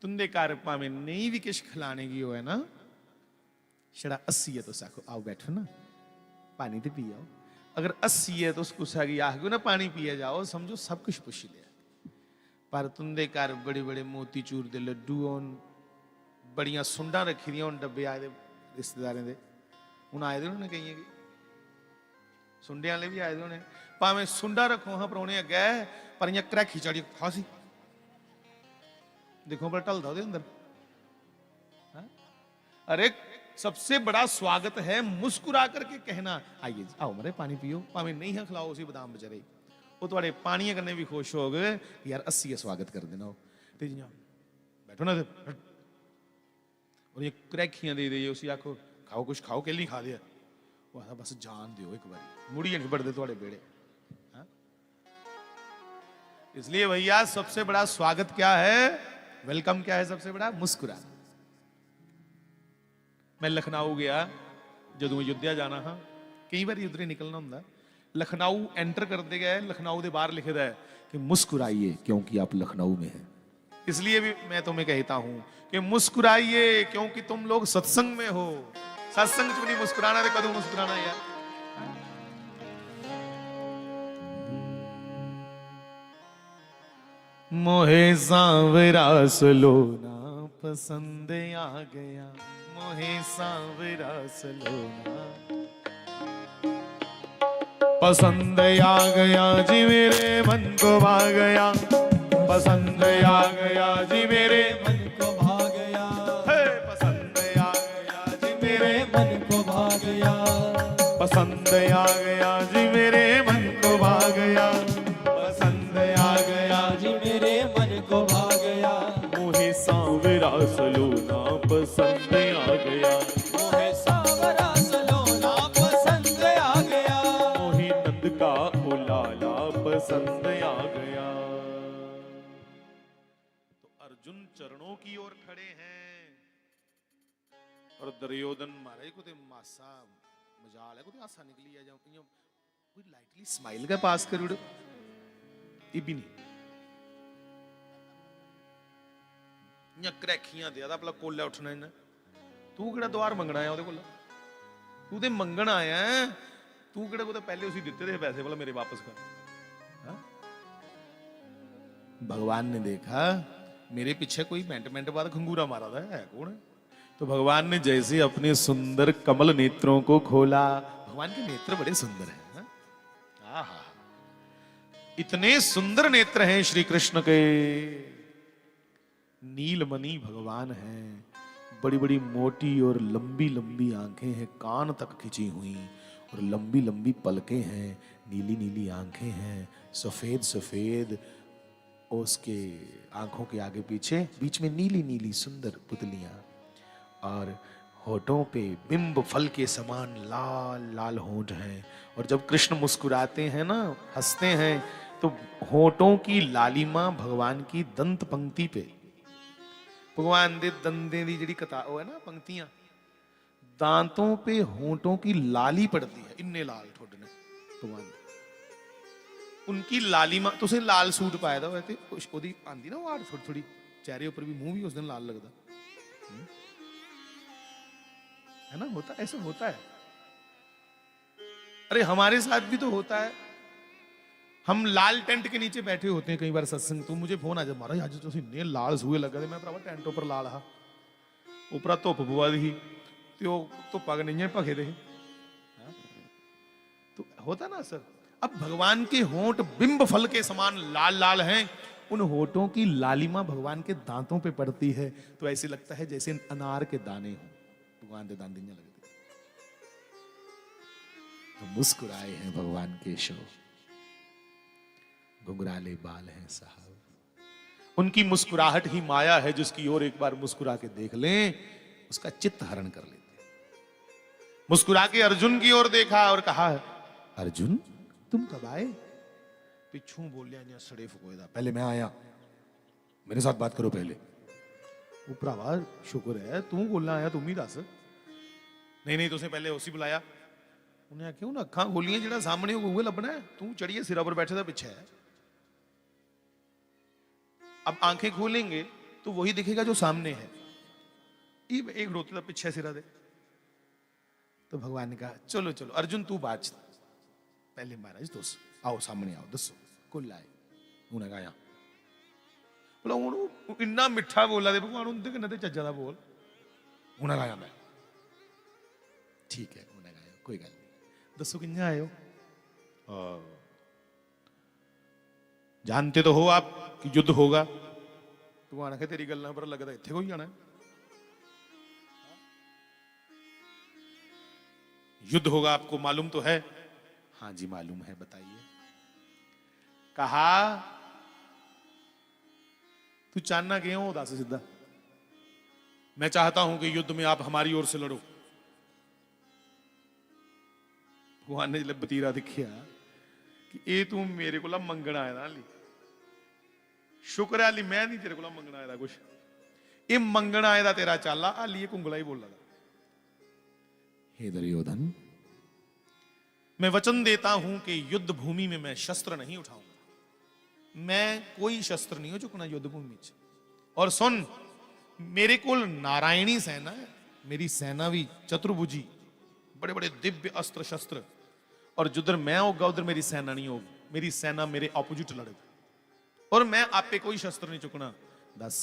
तुंदे घर भावे नहीं भी किश खिलाने की हो है ना, छड़ा 80 है तो साखो आओ बैठो ना, पानी तो पी आओ। अगर 80 है तो उसको सागी आखो ना पानी पिया जाओ, समझो सब कुछ पुछ लिया। पर तुंदे घर बड़े बड़े मोतीचूर दे लड्डू होन, बड़ियां सुंडा रखी दियां डब्बे आए रिश्तेदारें दे, हूं आए दे होने कई सुंडे वाले भी आए दे होने, भावें सुंडा रखो हाँ परौने अगे, पर इं क्रैखी चाड़ी खासी देखो पर ढलदा ओदे अंदर। अरे सबसे बड़ा स्वागत है मुस्कुरा करके कहना, आइए आओ मरे पानी पियो, भावें नहीं है खिलाओ उसी बदाम बेचारे, वो थोड़े पानी करने भी खुश हो गए यार, 80 स्वागत कर देना। ते जियां बैठो ना, और ये क्रैखियां दे दे, उसी आखो खाओ कुछ खाओ, के लिए खा लिया, वो आखा बस जान दियो एक बार, मुड़िए नहीं बढ़ते थोड़े बेड़े। इसलिए भैया सबसे बड़ा स्वागत क्या है, वेलकम क्या है सबसे बड़ा, मुस्कुरा। मैं लखनऊ गया जदों अयोध्या जाना हाँ, कई बार उधर निकलना होंगे, लखनऊ एंटर करते गए, लखनऊ के बाहर लिखे है कि मुस्कुराइए क्योंकि आप लखनऊ में हैं। इसलिए भी मैं तुम्हें कहता हूं कि मुस्कुराइए क्योंकि तुम लोग सत्संग में हो। सत्संग च नहीं मुस्कुराना तो कदों मुस्कुराना यार। मोहे सांवरा सलोना पसंद आ गया मोहे सांवरा सलोना। पसंद आ गया जी मेरे मन को भा गया, पसंद आ गया जी मेरे मन को भा गया, पसंद आ गया जी मेरे मन को भा गया, पसंद आ गया जी मेरे मन को भा गया, पसंद आ गया जी मेरे मन को भा गया, मोहे सांवरा सलोना पसंद आ गया, मोहे सांवरा सलोना पसंद आ गया, मोहे नंद का उलाला पसंद आ गया। तो अर्जुन चरणों की ओर खड़े हैं और दुर्योधन मारे को ते मासा मजाल है को ते आसा निकली आ जाओ कोई लाइटली स्माइल का पास कर विड़ो ये भी नहीं या क्रैखियां दे दा भला कोला उठना इन्ना तू केड़ा द्वार मंगना है ओदे कोल तू ते मंगण आया है तू केड़ा को पहले उसी दिते थे पैसे भला मेरे वापस कर। हा? भगवान ने देखा मेरे पीछे कोई मिनट बाद खंगूरा मारा था है कौन है? तो भगवान ने जैसे अपने सुंदर कमल नेत्रों को खोला, भगवान के नेत्र बड़े सुंदर हैं। आहा इतने सुंदर नेत्र हैं श्री कृष्ण के, नीलमणि भगवान हैं, बड़ी बड़ी मोटी और लंबी लंबी आंखें हैं, कान तक खिंची हुई और लंबी लंबी पलकें हैं, नीली नीली आंखें हैं, सफेद सफेद उसके आंखों के आगे पीछे बीच में नीली नीली सुंदर पुतलियां और होठों पे बिंब फल के समान लाल लाल होंठ हैं। और जब कृष्ण मुस्कुराते हैं ना, हंसते हैं, तो होठों की लालिमा भगवान की दंत पंक्ति पे, भगवान दे दंदे दी जिहड़ी कथा है ना पंक्तियां, दांतों पे होठों की लाली पड़ती है, इन्ने लाल ठोड ने भगवान दे। उनकी लालिमा तुसे लाल सूट पाया था वैसे ओदी आंदी ना वाड़ थोड़ी थोड़ी चेहरे ऊपर भी, मुंह भी उस दिन लाल लगता है ना, होता ऐसा होता है। अरे हमारे साथ भी तो होता है, हम लाल टेंट के नीचे बैठे होते हैं कई बार सत्संग, तो मुझे फोन आ जाए महाराज आज तो इन्ने लाल सूए लगा थे, मैं भरावा टेंट ऊपर ला रहा उपरा धुप बुआ दी तो धुपा के नहीं भखे दे, तो होता ना सर। अब भगवान के होंठ बिंब फल के समान लाल लाल हैं, उन होठों की लालिमा भगवान के दांतों पे पड़ती है तो ऐसे लगता है जैसे अनार के दाने हों, भगवान के दांत नहीं लगते। तो मुस्कुराए हैं भगवान केशव, घुंघराले बाल हैं साहब, उनकी मुस्कुराहट ही माया है, जिसकी ओर एक बार मुस्कुरा के देख लें उसका चित्त हरण कर लेते। मुस्कुरा के अर्जुन की ओर देखा और कहा अर्जुन तुम कब आए? पिछू बोलिया सड़े फुकोएदा, पहले मैं आया, मेरे साथ बात करो पहले। वो भरावा शुक्र है तू बोलना आया, तुम ही दस। नहीं नहीं तुझे पहले उसी बुलाया। उन्हें आख्या उन्हें अखा खोलियां जेड़ा सामने वो लभना है, तू चढ़िए सिरा पर बैठे था पीछे है। अब आंखें खोलेंगे तो वही दिखेगा जो सामने है, एक रोते था पीछे सिरा दे। तो भगवान ने कहा चलो चलो अर्जुन तू बात पहले महाराज दोस्त आओ सामने आओ दसो कुल आए। उन्हें कहा बोला हूँ इन्ना मिठा बोला दे भगवान उनके कन्ने ते चज्जा दा बोल। उन्हें कहा मैं ठीक है, उन्हें कहा कोई गल नहीं, दसो किन्ने आए हो? जानते तो हो आप कि युद्ध होगा। भगवान आखे तेरी गल्लां पर लगदा इत्थे कोई जाना है, युद्ध होगा आपको मालूम तो है? हाँ जी मालूम है, बताइए। कहा तू चाहना क्यों हो? दस सीधा। मैं चाहता हूं कि युद्ध में आप हमारी ओर से लड़ो। भगवान ने जब बतीरा दिखिया कि ये तू मेरे को मंगण आया ना, अली शुक्र है अली मैं नहीं तेरे को मंगण आया कुछ, ये मंगण आए दा तेरा चाला, अली ये कुंगला ही बोला था। हे दुर्योधन मैं वचन देता हूं कि युद्ध भूमि में मैं शस्त्र नहीं उठाऊंगा, मैं कोई शस्त्र नहीं हो चुकना युद्ध भूमि च। और सुन मेरे को नारायणी सेना है, मेरी सेना भी चतुर्भुजी, बड़े बड़े दिव्य अस्त्र शस्त्र, और जिधर मैं होगा उधर मेरी सेना नहीं होगी, मेरी सेना मेरे ऑपोजिट लड़ेगी और मैं आप पे कोई शस्त्र नहीं चुकना। दस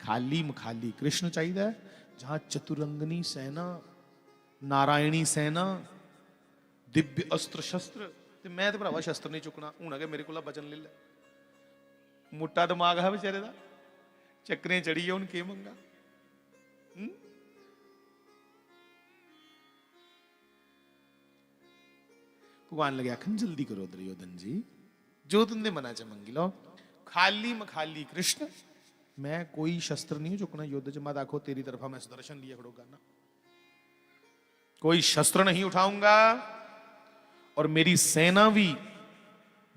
खाली मखाली कृष्ण चाहिए, जहां चतुरंगनी सेना, नारायणी सेना, दिव्य अस्त्र शस्त्र। ते मैं तो भरावा शस्त्र नहीं चुकना, हूं अगर मेरे को बचन ले लै। मोटा दिमाग है बेचारे का, चक्करें चढ़ी है, उन के मंगा। भगवान लगे आखन जल्दी करो दुर्योधन जी, जो तुमने मना च मंगी लो। खाली मखाली कृष्ण, मैं कोई शस्त्र नहीं चुकना युद्ध च। मत आखो तेरी तरफा मैं सुदर्शन लिए खड़ो करना, कोई शस्त्र नहीं उठाऊंगा, और मेरी सेना भी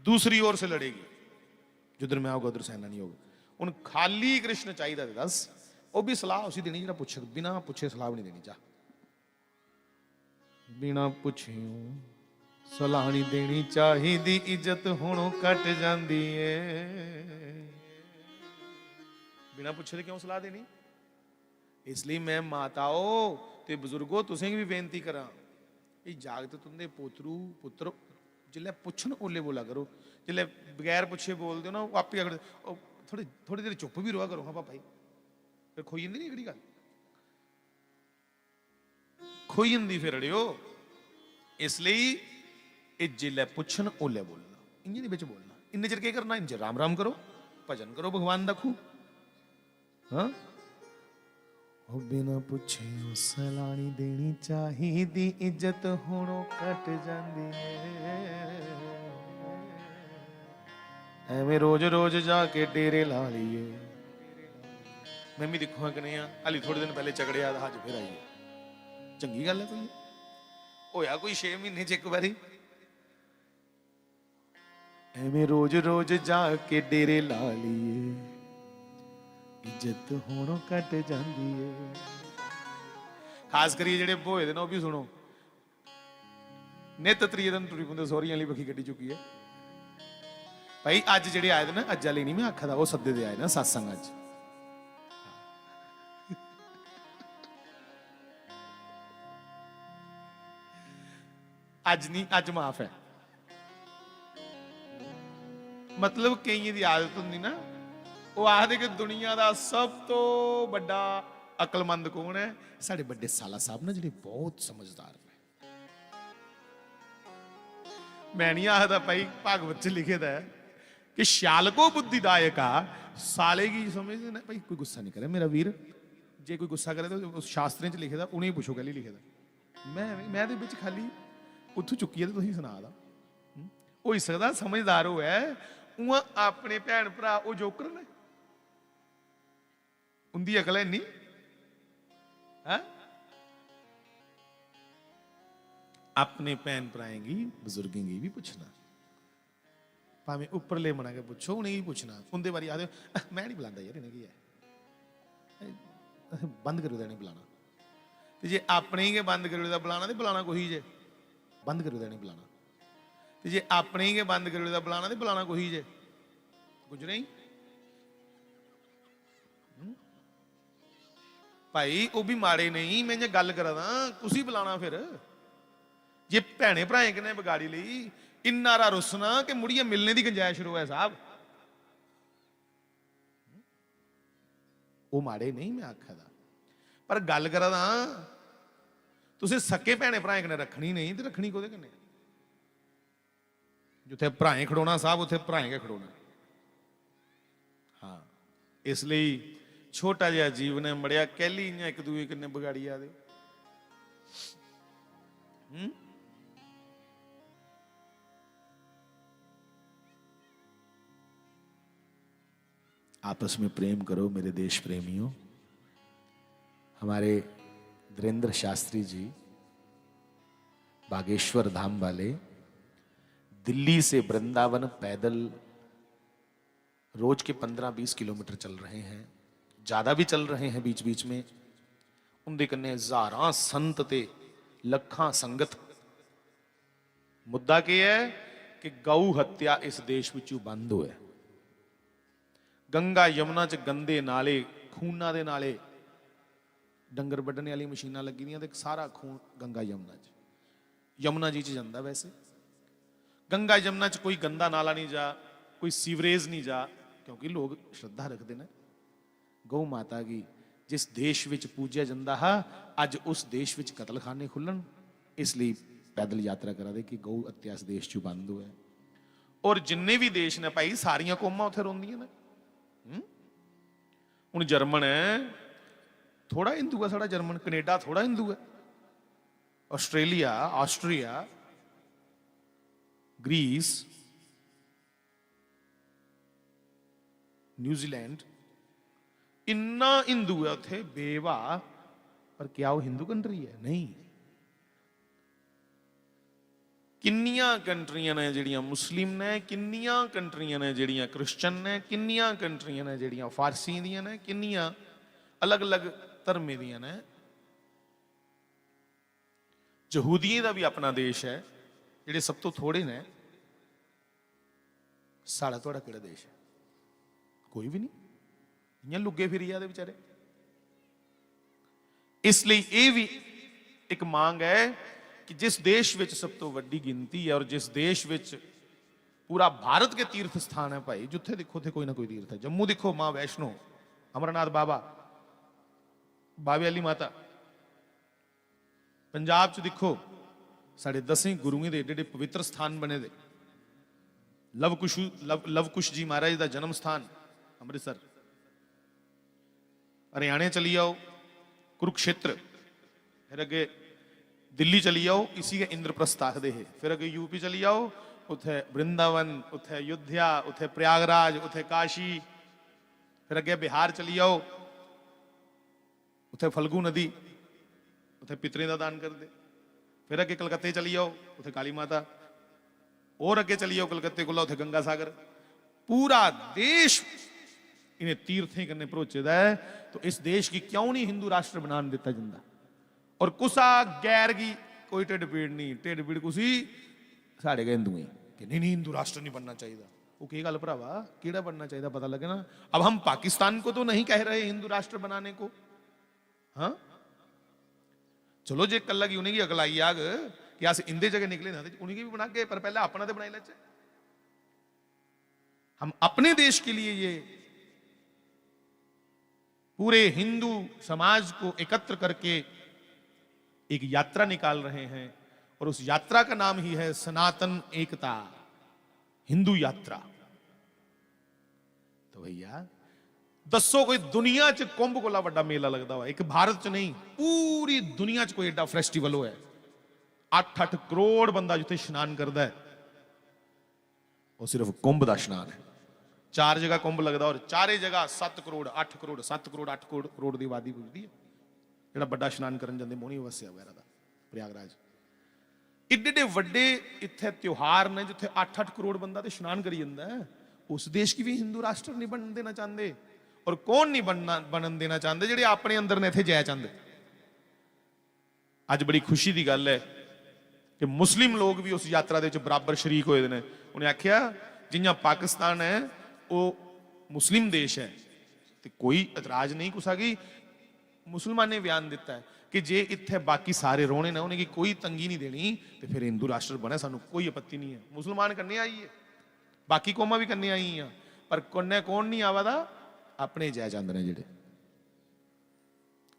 दूसरी ओर से लड़ेगी। जिधर मैं आऊंगा उधर सेना नहीं होगी। उन खाली कृष्ण चाहिए दस, वो भी सलाह उसी देनी, जो पूछे बिना पूछे सलाह भी नहीं देनी। चाह बिना पूछे सलाह नहीं देनी चाहिए, इज्जत होनों कट जाती है। बिना पूछे क्यों सलाह देनी? इसलिए मैं माताओं ते बुजुर्गों तुसें भी बेनती करा, जागत तुंदे पोतरू पुत्र जिले पुछन ओले बोला करो, जिले बगैर पुछे बोल दो ना वो आप ही अगर थोड़ी देर चुप भी रहा करो। हाँ पापा जी, फिर खोई जंदी नहीं, गल खोई जंदी फिर अड़ियो। इसलिए ये जिले पुछन ओले बोलना, इंज नहीं बिच बोलना। इन्ने चिर के करना, इन चिर राम राम करो, भजन करो भगवान दा खूब। हाँ बिना पूछे सलाह नहीं देनी चाहिए, इज्जत होनों कट जाती है। एवें रोज रोज जाके डेरे ला लिए। मैं भी देखो कने हाली थोड़े दिन पहले झगड़े आ हज फिर आई है। चंगी गल है कोई? होया कोई 6 महीने च एक बारी? एवें रोज रोज जाके डेरे ला लिए, इज्जत होनों कट जाती है। खास करिए जेडे भोए दे ना, वो भी सुनो। नित त्रीए दिन टुरी पुंदे सौहरियां वाली बखी गड्डी चुकी है। भाई अज जेडे आए ना, अज वाले नहीं मैं आखा, वो सद्दे दे आए ना सत्संग अज। अज नहीं, अज माफ है। मतलब कई दी आदत होंदी ना, वो आखदे कि दुनिया का सब तो बड़ा अकलमंद कौन है? साडे बड़े साला साहब ना, जिहड़े बहुत समझदार ने। मैं नहीं आखदा भाई, भागवत च लिखे दा है कि श्याल को बुद्धिदायका साले की समझ ना। भाई कोई गुस्सा नहीं करे मेरा वीर, जे कोई गुस्सा करे तो उस शास्त्रें च लिखे दा, उन्हें पुछो कैली लिखे दा। मैं दे विच खाली उत्थों चुकी है तो तुसीं सुना दा। हो सकदा समझदार हो है, उहां अपने भैन भरा वो जोकर ने, उनकी अकल है नहीं। हाँ? अपने भैन भराएं गी बुजुर्गें गी भी पूछना, भावें उपरले मना के पूछो, उन्हें भी पूछना। उनके बारे आदे मैं नहीं बुलाता यार, इन्हें की है, बंद करो देने बुलाना। तो जे अपने ही के बंद करो दा बुलाना, तो बुलाना कोई जे बंद करो देने बुलाना। तो जे अपने ही के बंद करो दा बुलाना, तो बुलाना कोई जे गुजरे ही। भाई वो भी माड़े नहीं, मैं जे गल करा दा तुसी बुलाना। फिर जे भैने भराएं किने बिगाड़ी ली, इन्ना रुसना कि मुड़िए मिलने की गुंजाइश शुरू है साहब। वो माड़े नहीं मैं आखा दा, पर गल करा दा तुसी सके भैने भराएं कने रखनी नहीं, तो रखनी कोदे कने? जिथे भराएं खड़ोना साहब, उथे भराएं के खड़ोना। हाँ, इसलिए छोटा जिहा जीवन है, मड़िया कहली एक दूए किन्ने बिगाड़ी आदे। आपस में प्रेम करो मेरे देश प्रेमियों। हमारे धीरेन्द्र शास्त्री जी बागेश्वर धाम वाले दिल्ली से वृंदावन पैदल रोज के 15-20 किलोमीटर चल रहे हैं, ज्यादा भी चल रहे हैं बीच बीच में। उनके कन्ने हजारां संत ते लखां संगत। मुद्दा क्या है कि गऊ हत्या इस देश विचों बंद होए। गंगा यमुना च गंदे नाले, खूना दे नाले, डंगर वड्ढने वाली मशीनां लगी दियां ते सारा खून गंगा यमुना च, यमुना जी च जांदा। वैसे गंगा यमुना च कोई गंदा नाला नहीं जा, कोई सीवरेज नहीं जा, क्योंकि लोग श्रद्धा रखते हैं। गौ माता की जिस देश विच पूजिया जाता है अज उस देश विच कतलखाने खुलन, इसलिए पैदल यात्रा करा दे कि गौ हत्या इस देश चों बंद होए। और जिन्ने भी देश ने भाई सारियां कौमां उत्थे रोंदियां ने। हुण जर्मन है थोड़ा हिंदू है साड़ा जर्मन, कनेडा थोड़ा हिंदू है, ऑस्ट्रेलिया, ऑस्ट्रिया, ग्रीस, न्यूजीलैंड, इन्ना हिंदू है उत्थे बेवाह, पर क्या वो हिंदू कंट्री है? नहीं। किन्नियां कंट्रियां ने जिहड़ियां मुस्लिम ने, किन्नियां कंट्रियां ने जिहड़ियां क्रिश्चन ने, किन्नियां कंट्रियां ने जिहड़ियां फारसी दियां ने, किन्नियां अलग अलग धर्में दियां ने। यहूदियों का भी अपना देश है, जिहड़े सब तो थोड़े ने। साड़ा तुहाड़ा किहड़ा देश है? कोई भी नहीं, इयां लुगे फिरी जाते बेचारे। इसलिए यह भी एक मांग है कि जिस देश विच सब तो वड्डी गिनती है और जिस देश विच पूरा भारत के तीर्थ स्थान है भाई, जिथे देखो थे कोई ना कोई तीर्थ है। जम्मू देखो मां वैष्णो, अमरनाथ बाबा, बाबे अली माता। पंजाब च देखो साढ़े 10 गुरुओं के एडे एडे पवित्र स्थान बने दे। लवकुश जी महाराज का जन्म स्थान अमृतसर। हरियाणे चली जाओ कुरुक्षेत्र, फिर अगे दिल्ली चली जाओ इसी के इंद्रप्रस्थ आखदे है। फिर अगे यूपी चली जाओ उथे वृंदावन, उथे अयोध्या, उथे प्रयागराज, उथे काशी। फिर अगे बिहार चली जाओ उथे फल्गु नदी, उथे पितरें का दान कर दे। फिर अगे कलकत्ते चली जाओ उथे काली माता, और अगे चली जाओ कलकत्ते को उथे गंगा सागर। पूरा देश इन्हें तीर्थें करने भरोचे दा है। तो इस देश की क्यों नहीं हिंदू राष्ट्र बनाने दिता जाता? और कुसा गैर की कोई ढिड पीड़ नहीं, ढिड पीड़ कुसी साढ़े गए हिंदू कि नहीं हिंदू राष्ट्र नहीं बनना चाहिए। वो की गल भरावा, किहड़ा बनना चाहिए पता लगे ना। अब हम पाकिस्तान को तो नहीं कह रहे हिंदू राष्ट्र बनाने को। हाँ चलो जे कल की उन्हें की अकल आई आग कि अस इंदे जगह निकले ना, उन्हें भी बना के, पर पहले अपना तो बनाई लेचे। हम अपने देश के लिए ये पूरे हिंदू समाज को एकत्र करके एक यात्रा निकाल रहे हैं, और उस यात्रा का नाम ही है सनातन एकता हिंदू यात्रा। तो भैया दसो कोई दुनिया च कुंभ कोला वड्डा मेला लगता हुआ, एक भारत च नहीं पूरी दुनिया च कोई एडा फेस्टिवल हो है। 8-8 करोड़ बंदा जिथे स्नान करता है, वो सिर्फ कुंभ का स्नान है। 4 जगह कुंभ लगता और चारे जगह 7 करोड़ 8 करोड़ 7 करोड़ 8 करोड़ की आबादी पुजती है। ਜਿਹੜਾ ਵੱਡਾ ਇਸ਼ਨਾਨ ਕਰਨ ਜਾਂਦੇ ਮੋਹਣੀ ਵਸਿਆ ਵਗੈਰਾ ਦਾ ਪ੍ਰਯਾਗਰਾਜ। ਏਡੇ ਏਡੇ ਵੱਡੇ ਇੱਥੇ ਤਿਉਹਾਰ ਨੇ ਜਿੱਥੇ 8-8 ਕਰੋੜ ਬੰਦਾ ਤੇ ਇਸ਼ਨਾਨ ਕਰੀ ਜਾਂਦਾ ਹੈ। उस देश की भी हिंदू राष्ट्र नहीं बनने देना चाहते, और कौन नहीं बनन देना चाहते ਜਿਹੜੇ अपने अंदर ने इत्थे जाया चाहते। अज बड़ी खुशी की गल है कि मुस्लिम लोग भी उस यात्रा दे विच बराबर शरीक होए ने। उन्हें आख्या जियां पाकिस्तान है वो मुस्लिम देश है तो कोई इतराज नहीं, कुछ आगी मुसलमान ने बयान दिता है कि जे इत्थे बाकी सारे रोने ना उन्हें कोई तंगी नहीं देनी तो फिर हिंदू राष्ट्र बने, सानू कोई आपत्ति नहीं है। मुसलमान करने आई है, बाकी कौमां भी करने आई हैं, पर कन्ने कौन नहीं आवा दा अपने जय चंद ने जिहड़े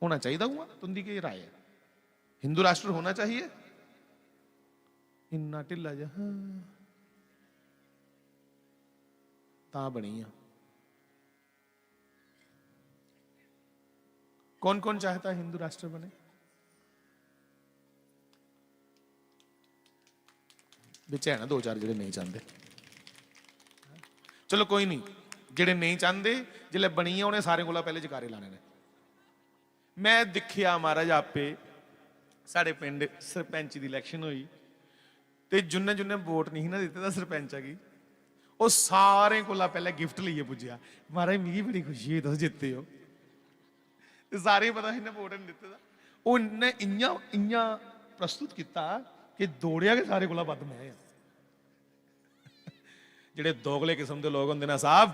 होना चाहिए। हुआ तुंदी की राय है? हिंदू राष्ट्र होना चाहिए? इन्ना ढिला जा तां बनी है। कौन कौन चाहता है हिंदू राष्ट्र बने? बिच है ना 2-4 जिहड़े नहीं चाहते। चलो कोई नहीं, जिहड़े नहीं चाहते जिहड़े बनी है उन्हें सारे कोला पहले जकारे लाने ने। मैं दिखिया महाराज आपे साढ़े पिंड सरपंच की इलैक्शन हुई तो जुन्ने जुन्ने वोट नहीं ना दिते सरपंच की, वो सारे कोला पहले गिफ्ट लिए पुजया। महाराज मिगी बड़ी खुशी हुई तुम जिते हो। सारे पता इन्हें वोट नहीं दिते। उन्हें इयां प्रस्तुत किया कि दौड़िया के सारे कोला वध मैं। जिहड़े दोगले किस्म के लोग होंगे ना साहब,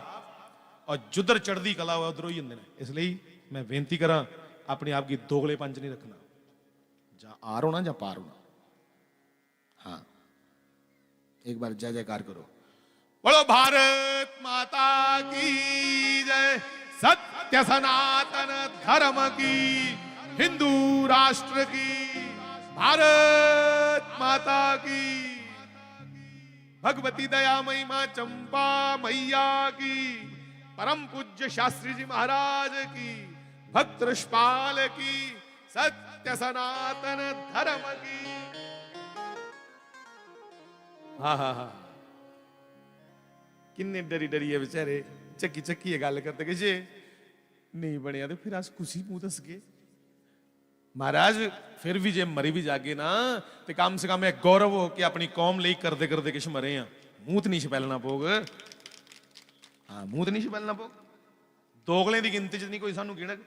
और जुधर चढ़ती कला हुआ उधरों ही होंगे। इसलिए मैं बेनती करा अपने आप की दोगले पंच नहीं रखना, जा आर होना जा पार होना। हाँ एक बार जय जयकार करो, बोलो भारत माता की जय। सत्य सत्य सनातन धर्म की, हिंदू राष्ट्र की, भारत माता की, भगवती दया मई मां चंपा मैया की, परम पूज्य शास्त्री जी महाराज की, भक्त ऋषपाल की, सत्य सनातन धर्म की। हाँ हाँ हाँ, किन्ने डरी डरी है बेचारे, चक्की चक्की है गल करते कि जे नहीं बनया तो फिर अस कुछ ही मुंह दस गए महाराज, फिर भी जे मरी भी जागे ना तो कम से कम एक गौरव हो कि अपनी कौम ले करते करते किश मरे हैं, मुंह तो नहीं छपैलना पोग। हाँ मुंह तो नहीं छपैलना पोग, दोगले की गिनती च नहीं कोई सानू गिणक,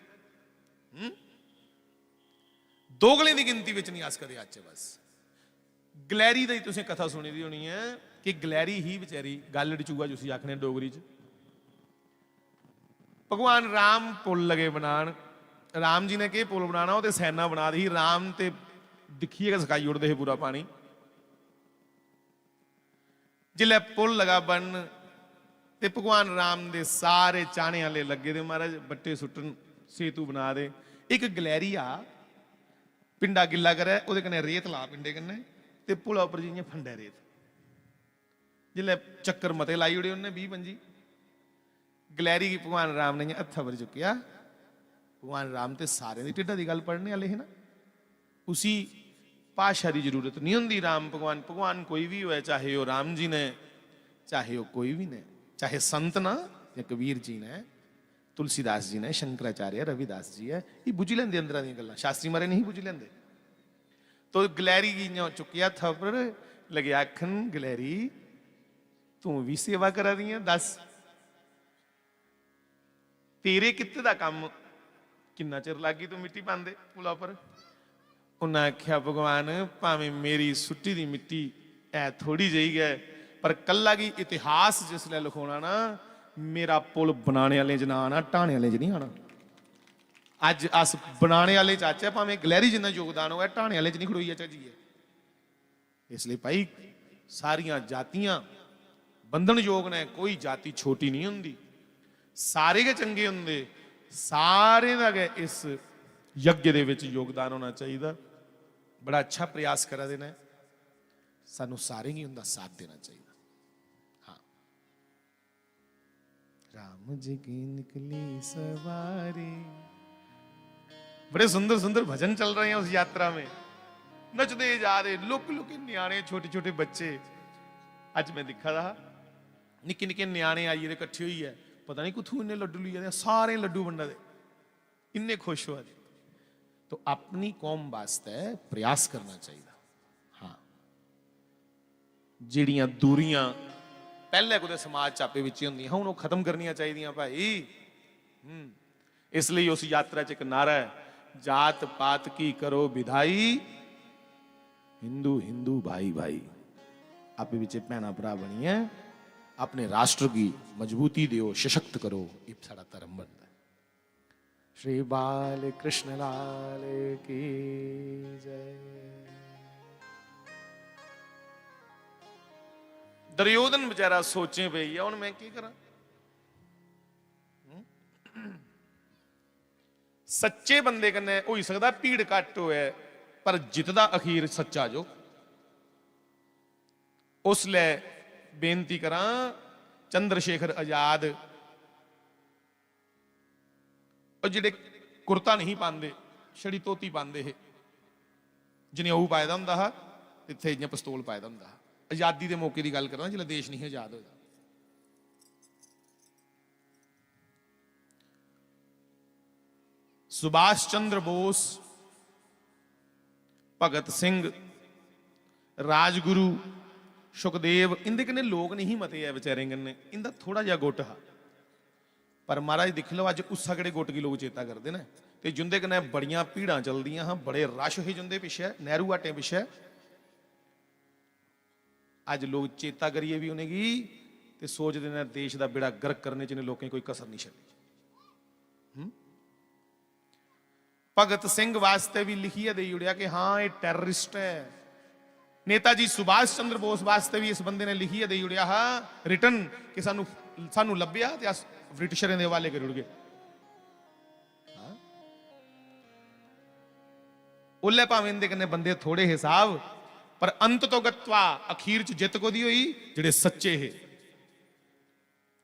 दोगले की गिनती विच नहीं अस कदे आचे। बस गलैरी दी तुसीं कथा सुनी दी होनी है कि गलैरी ही बेचारी गल डचूआ जिसी आखने डोगरी च, भगवान राम पुल लगे बनान, राम जी ने के पुल बनाना, वो सैना बना दी, राम ते दिखिएगा सकाई उड़ते पूरा पानी। जिले पुल लगा बन ते भगवान राम दे सारे चाने वाले लगे दे महाराज बट्टे सुट्टन सेतु बना दे। एक गलैरी आ पिंडा गिला करे उहदे कन्नै रेत ला पिंडे कन्नै ते पुला उपर जी फंडे रेत, जिले चक्कर मते लाई उड़े उन्हें 20-25 गलैरी की भगवान राम ने हत्था पर चुकिया। भगवान राम ते सारे दी टिड्डा दी गल पढ़ने वाले है ना, उसी भाषा की जरूरत नहीं होंगी। राम भगवान भगवान कोई भी हो, चाहे वो राम जी ने, चाहे वो कोई भी ने, चाहे संत ना या कबीर जी ने, तुलसीदास जी ने, शंकराचार्य रविदास जी है, ये बुझी लेंदे अंदर दी गल्लां, शास्त्री मारे नहीं बुझी लेंदे। तो गलैरी की चुकिया थप्पड़ लगे आखन, गलैरी तू भी सेवा करा दी है, दस तेरे कित्ते दा काम किन्ना चिर लगी तू मिट्टी पांदे पुला पर। उन्हें आख्या भगवान भावें मेरी सुट्टी दी मिट्टी है थोड़ी जी है, पर कला की इतिहास जिसले लिखोना ना, मेरा पुल बनाने वाले च ना आना, ढाने वाले च नहीं आना। अज अस बनाने वाले चाचे भावें गलैरी जिन्ना योगदान होगा, ढाने वाले च नहीं खड़ोई चाचीए। इसलिए भाई सारिया जातियां बंधन योग ने, कोई जाति छोटी नहीं होंगी, सारे के चंगे होंगे, सारे का गए इस यज्ञ दे विच योगदान होना चाहिए। बड़ा अच्छा प्रयास करा देना, सानू सारे ही उनका साथ देना चाहिए। हाँ, राम जी की निकली सवारी, बड़े सुंदर सुंदर भजन चल रहे हैं उस यात्रा में, नचते जा रहे, लुक लुक न्याणे, छोटे छोटे बच्चे। अज मैं दिखा रहा निक्के निक्के न्याणे आइए इकट्ठे हुई है, पता नहीं कुथू इन्ने लड्डू लिए, सारे लड्डू बंडा दे, इन्ने खुश हुआ। तो अपनी कौम वास्ते प्रयास करना चाहिए। हाँ, जिहड़ियां दूरियां पहले कुछ समाज चापे विच ही होंदियां, हुण ओह खत्म करनियां चाहिए भाई। इसलिए उस यात्रा च एक नारा है, जात पात की करो विदाई, हिंदू हिंदू भाई भाई। आपे विच भैणा भरा बनिए, अपने राष्ट्र की मजबूती दियो, सशक्त करो, ये साड़ा धर्म बनता है। श्री बाल कृष्ण लाल की जय। दुर्योधन बेचारा सोचे पे ही, मैं की करा, सच्चे बंदे कन्ने हो सकता भीड़ घट हो, पर जितदा अखीर सच्चा जो। उसले बेनती करा चंद्रशेखर आजाद, और जिहड़े कुर्ता नहीं पाते, छड़ी धोती पाते है, जिन्हें ओह पाया होंदा हा, इत्थे इ'यां पिस्तौल पाया होंदा हा। आजादी के मौके की गल करा, जिसले देश नहीं आजाद होया। सुभाष चंद्र बोस, भगत सिंह, राजगुरु, सुखदेव, इंदे कन्ने लोग नहीं मते है बेचारे कन्ने, इंदा थोड़ा जिहा गुट हा। पर महाराज दिख लो अज उस सगड़े गुट की लोग चेता करते हैं, तो जिंदे कन्ने बड़ियां भीड़ां चलदियां हाँ, बड़े रश है जिंदे पिछे, नेहरू घाटे पिछे। अज लोग चेता करिए भी उन्हें की, तो सोचते हैं देश का बेड़ा गर्क करने च लोगों की कोई कसर नहीं छड्डी। भगत सिंह वास्ते भी लिखिए दे उड़िया कि हाँ ये टैररिस्ट है। नेताजी सुभाष चंद्र बोस वास्ते भी इस बंदे ने लिखिए दे उड़िया हाँ रिटर्न कि सानू लभ्या ते अस ब्रिटिशरें दे हवाले कर उड़ गए। उल्ले भावें इनके कन्ने बंदे थोड़े हिसाब, पर अंत तो गत्वा अखीर च जित को दी हुई जेड़े सच्चे है।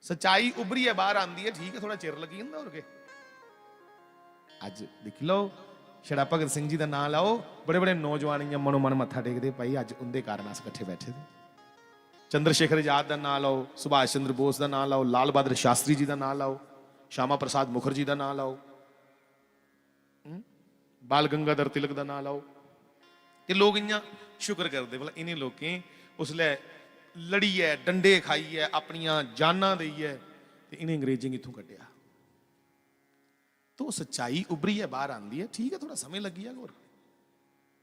सच्चाई उभरी है बाहर आंदी है, ठीक है थोड़ा चिर लगी जंदा और के। अज देख लो छड़ा भगत सिंह जी का नाम लाओ, बड़े बड़े नौजवान इयां मनो मन मत्था टेकदे भाई अज उनके कारण अस इकट्ठे बैठे थे। चंद्रशेखर आजाद का नाम लाओ, सुभाष चंद्र बोस का नाम लाओ, लाल बहादुर शास्त्री जी का नाम लाओ, श्यामा प्रसाद मुखर्जी का नाम लाओ, बाल गंगाधर तिलक का नाम लाओ। ते लोग इयां शुक्र करते भला इन्हें लोगों उसले लड़ी है, डंडे खाई है, अपनियां जाना दी है, ते इन्हें अंग्रेजी इथों कटिया। तो सच्चाई उभरी है बाहर आंदी है, ठीक है थोड़ा समय लगी है,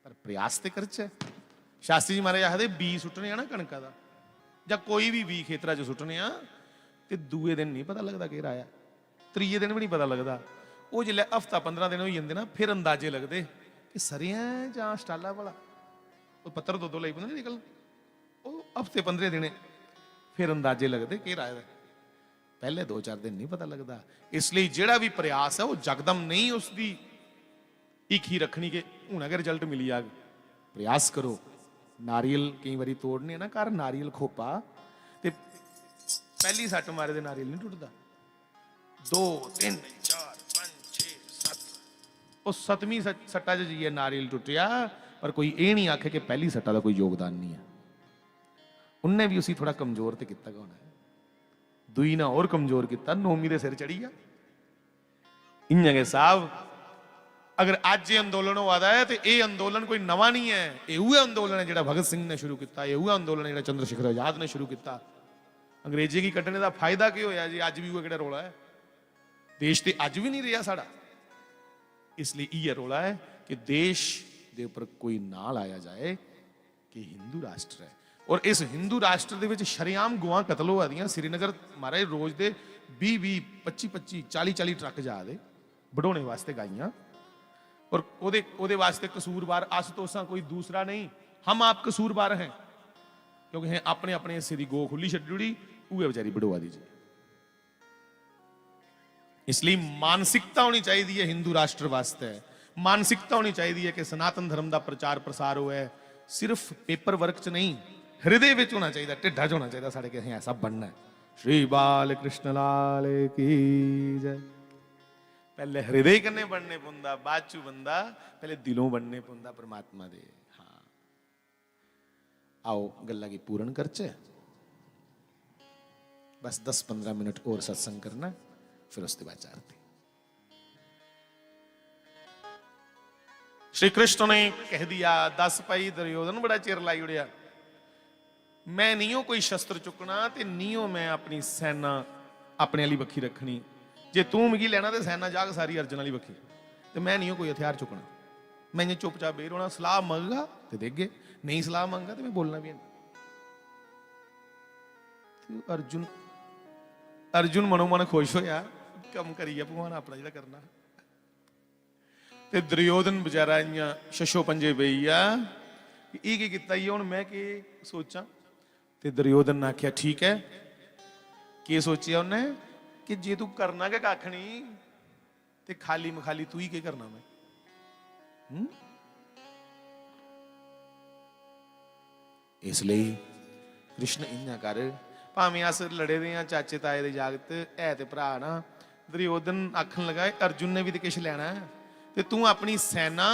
पर प्रयास तो करचे। शास्त्री जी महाराज आखदे बी सुट्टने ना कणका दा, ਜਾਂ कोई भी बी खेतरा च सुट्टने ते दूए दिन नहीं पता लगता कि आया, त्रीए दिन भी नहीं पता लगता। वो जिल्लै हफ्ता 15 दिन हो जाते ना फिर अंदाजे लगते कि सरियां जां स्टाला भला, वो पत्तर दो लई पौंदे निकल, वो हफ्ते 15 दिन फिर अंदाजे लगते कि आया। पहले 2-4 दिन नहीं पता लगता। इसलिए जिहड़ा भी प्रयास है वो जकदम नहीं उसकी एक ही रखनी कि हुण अगर रिजल्ट मिली जाग। प्रयास करो। नारियल कई बारी तोड़ने ना घर नारियल खोपा ते पहली सट मारे दे नारियल नहीं टुटदा, 2 3 4 5 6 7 ਉਹ 7ਵੀਂ ਸੱਟਾ ਚ ਜੀ ਨਾਰੀਅਲ ਟੁੱਟਿਆ, पर कोई ये नहीं आखे कि पहली सट्टा का कोई योगदान नहीं है। उनने भी उसी थोड़ा कमजोर तो किया होना है, दुई ना और कमजोर किया, नौवीं के सिर चढ़ी गया। इयां के साहब अगर अज ये अंदोलन हुआ है तो यह अंदोलन कोई नवा नहीं है, ये वह अंदोलन है जो भगत सिंह ने शुरू किया, ये वह अंदोलन है जो चंद्रशेखर आजाद ने शुरू किया। अंग्रेजी की कटने का फायदा क्यों होया जी? अज भी वो किहड़ा रौला है, देश तो अज भी नहीं रहा साड़ा। इसलिए यह रौला है कि देश के उपर कोई ना लाया जाए कि हिंदू राष्ट्र है। और इस हिंदू राष्ट्र दे विच शरेआम गवां कतल हो दियां। श्रीनगर महाराज रोज दे 20-20 25-25 40-40 ट्रक जा दे बढ़ाने वास्ते गाइयां, और ओदे वास्ते कसूरवार अस तो असां कोई दूसरा नहीं, हम आप कसूरवार हैं, क्योंकि अपने अपने हिस्से की गो खुली छड्डी, उहे बेचारी बढ़वा दीजिए। इसलिए मानसिकता होनी चाहिए हिंदू राष्ट्र वास्ते, मानसिकता होनी चाहिए कि सनातन धर्म का प्रचार प्रसार होए सिर्फ पेपर वर्क च नहीं, हृदय विच होना चाहिए, ढिड्ढा च होना चाहिए साढ़े कि ऐसा बनना है। श्री बाल कृष्ण लाल की जय। पहले हृदय कन्ने बनने पुंदा, बाद चू बंदा पहले दिलों बनने पुंदा परमात्मा दे। हाँ आओ गल्ला की पूर्ण करचे, बस 10-15 मिनट और सत्संग करना, फिर उसके बाद आरती। श्री कृष्ण ने कह दिया, 10 भाई दुर्योधन बड़ा चिर लाई उड़िया, मैं नहीं हो कोई शस्त्र चुकना, ते नहीं हो मैं अपनी सेना अपने वाली बखी रखनी। जे तू मिगी लेना तो सेना जाग सारी अर्जन वाली बखी, तो मैं नहीं हो कोई हथियार चुकना। मैं इं चुपचाप बेर होना, सलाह मंगा तो देगे, नहीं सलाह मंगा तो मैं बोलना भी नहीं। अर्जुन अर्जुन मनो मन खुश होया, कम करिए भगवान अपना जिहड़ा करना। ते दुर्योधन बेचारा इं शशो पंजे पई आ, ये की कीता ही हुण मैं की सोचा। ते दुर्योधन ने आख्या ठीक है, की सोचिया उन्हें कि जे तू करना के कख नहीं, ते खाली मखाली तू ही के करना मैं। इसलिए कृष्ण इन्ना कर, भावें अस लड़े दे चाचे ताए दे जागत है ते भरा ना। दुर्योधन आखन लगा अर्जुन ने भी तो किश लैना है, ते तू अपनी सेना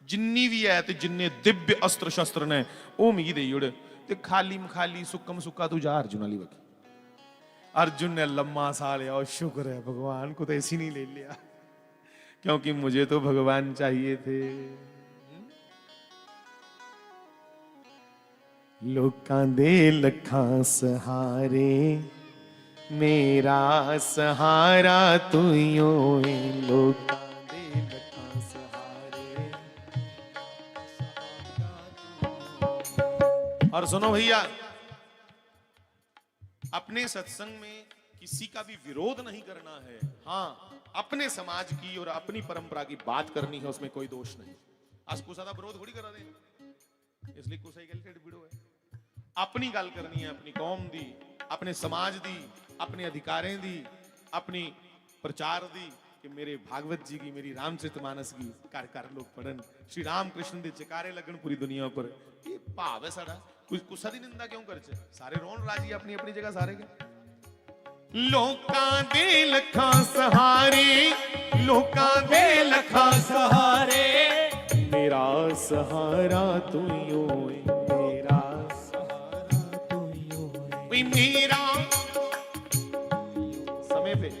जिन्नी भी है ते जिन्ने दिव्य अस्त्र शस्त्र ने वो मिगी देई ओड़, ते खाली मखाली सुक्कम सुक्का तू जा अर्जुन वाली बखी। अर्जुन ने लम्मा सा लिया, और शुक्र है भगवान को तो ऐसी नहीं ले लिया, क्योंकि मुझे तो भगवान चाहिए थे। लोकां दे लखां सहारे मेरा सहारा तू ही होए, लोकां दे लखां सहारे। और सुनो भैया, अपने सत्संग में किसी का भी विरोध नहीं करना है। हाँ, अपने समाज की और अपनी परंपरा की बात करनी है, उसमें कोई दोष नहीं। अस कुसा दा विरोध थोड़ी करा दे, इसलिए कुसा ही गल ढिड पीड़ होए। अपनी गल करनी है, अपनी कौम दी, अपने समाज दी, अपने अधिकारें दी, अपनी प्रचार दी, कि मेरे भागवत जी की, मेरी रामचरितमानस की घर घर लोग पढ़न, श्री राम कृष्ण दे जयकारे लगन पूरी दुनिया पर। ये भाव है साड़ा। कुछ दी निंदा क्यों कर चे? सारे रोन राजी अपनी अपनी जगह सारे के। लोकां दे लखां सहारे, लोकां दे लखां सहारे, मेरा सहारा तू ही होए, मेरा सहारा तू ही होए। भी मेरा समय पे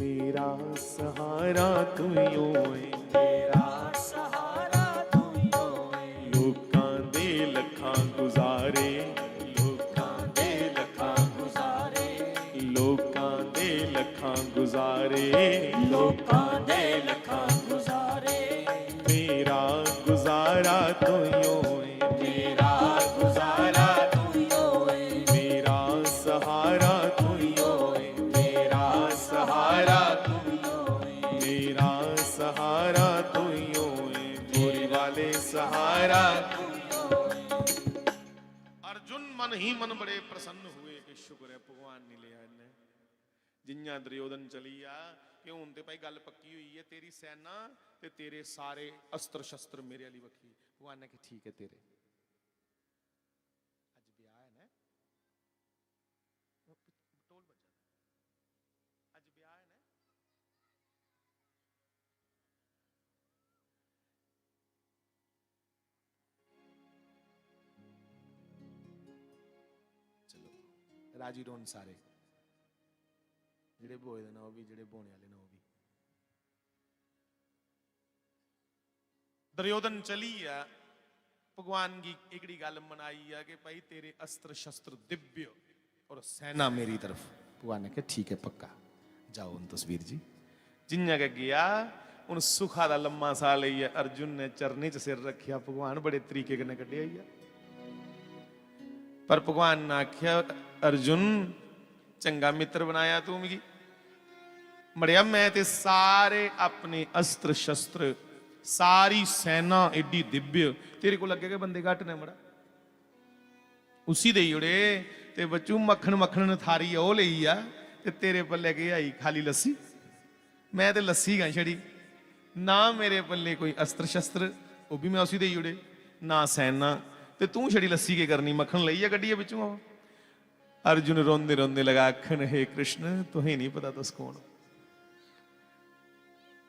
मेरा सहारा तू ही होए, मेरा सहारा तू ही होए। लोकां दे लखां गुजारे, लोकां दे लखां गुजारे, लोकां दे लखां गुजारे, लोकां दे लखां गुजारे। मेरा गुजारा तू ही होए, मेरा गुजारा तू ही होए। मेरा सहारा तू ही होए, मेरा सहारा तू ही होए। मेरा सहारा तू ही होए, गोरी वाले सहारा। अर्जुन मन ही मन बड़े प्रसन्न हुए कि शुक्र है भगवान ने लिया इन्हें। जिन्ना दुर्योधन चलिया कि हुण ते भाई गल पक्की हुई है, तेरी सेना ते तेरे सारे अस्त्र शस्त्र मेरे वाली वखी। भगवान ने कहा ठीक है तेरे। अज ब्याह है ना, टोल बजा, अज ब्याह है ना। चलो राजी रोन सारे, जेड़े बोए दे ना वो भी, जेड़े बोने वाले ना वो भी। दुर्योधन चली है, भगवान की एकड़ी गल मनाई है कि भाई तेरे अस्त्र शस्त्र दिव्य और सेना मेरी तरफ। भगवान ने कहा ठीक है पक्का जाओ। उन तस्वीर जी जिन्ना के गया उन सुखा दा लम्मा सा लिया, अर्जुन ने चरने च सिर रखिया, भगवान बड़े तरीके कन्नै कड्ढिया ही। पर भगवान ने आख्या अर्जुन चंगा मित्र बनाया तू मिगी, मड़िया मैं ते सारे अपने अस्त्र शस्त्र, सारी सेना एडी दिव्य, तेरे को लगे बंदे घट ने मड़ा उसी दे उड़े ते बच्चू मक्खन मक्खन थारी ओ लई आ ते तेरे पल्ले के आई खाली लस्सी। मैं ते लस्सी गा छड़ी ना, मेरे पल्ले कोई अस्त्र शस्त्र वो भी मैं उसी दे उड़े, ना सेना, ते तू छड़ी लस्सी के करनी, मक्खन लई आ गड्डी बिचू। अर्जुन रोंदे रोंदे लगा आखन हे कृष्ण तुहें नहीं पता तुस कौन हो।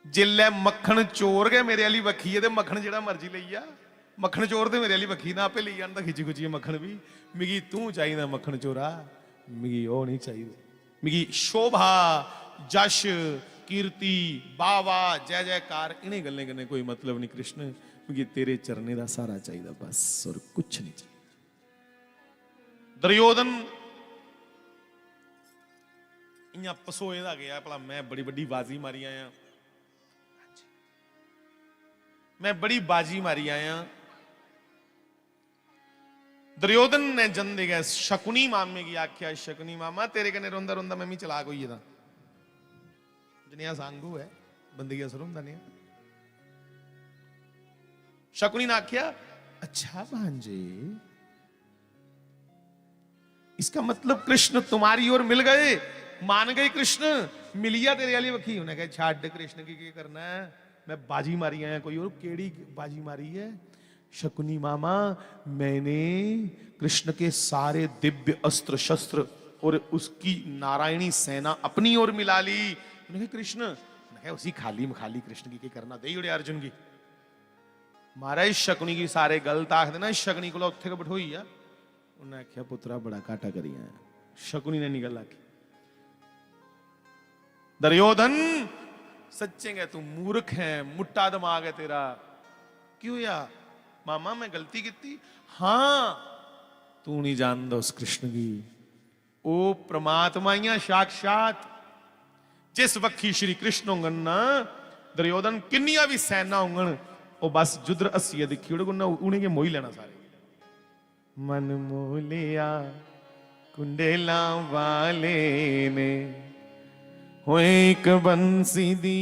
जिल्लै मक्खन चोर गए मेरे वाली बखी है, मक्खन जेड़ा मर्जी लई आ, मक्खन चोर ते मेरे वाली बखी ना आपे लई आंदा खिची खुची मक्खन भी। मिगी तू चाहिदा मक्खन चोरा, मिगी ओ नहीं चाहिए। मिगी शोभा जश कीर्ति बावा जय जयकार इन्हें गल्लें कन्नै कोई मतलब नहीं कृष्ण, मिगी तेरे चरने दा सहारा चाहिदा बस, और कुछ नहीं चाहिए। दुर्योधन इयां पसोए दा गया, भला मैं बड़ी बड़ी बाजी मारी आया, मैं बड़ी बाजी मारी आया। दुर्योधन ने जंदे गए शकुनी मामे की आख्या, शकुनी मामा तेरे कने रोंदा रोंदा मैं भी चलाक होई दा, जनिया सांगू है बंदगी असर होंदा नहीं। शकुनी ने आख्या अच्छा भांजे इसका मतलब कृष्ण तुम्हारी ओर मिल गए, मान गए कृष्ण, मिलिया तेरे वाली वखी। उन्हें कहा छाड़ कृष्ण की क्या करना है, मैं बाजी मारी आया, कोई और केड़ी बाजी मारी है। शकुनी मामा मैंने कृष्ण के सारे दिव्य अस्त्र शस्त्र और उसकी नारायणी सेना अपनी ओर मिला ली। उन्हें कहा कृष्ण, उसी खाली में खाली कृष्ण की क्या करना, दे उड़े अर्जुन की। महाराज शकुनी की सारे गलत आख देना, शकुनी को उत्थे को बैठोई है। उन्हें आख्या पुत्रा बड़ा घाटा करी है। शकुनी ने निकल आखी दुर्योधन सच्चे गए तू मूर्ख है, मुट्टा दिमाग है तेरा। क्यों या मामा मैं गलती की? हाँ तू नहीं जानता उस कृष्ण की, ओ परमात्मा या साक्षात जिस वक्खी श्री कृष्ण होंगन ना दुर्योधन किन्निया भी सेना होंगन ओ बस जुद्र अस्सी दिखी उन्हें मोही लेना सारे। मन मोह लिया कुंडेला वाले ने, हो एक बंसी दी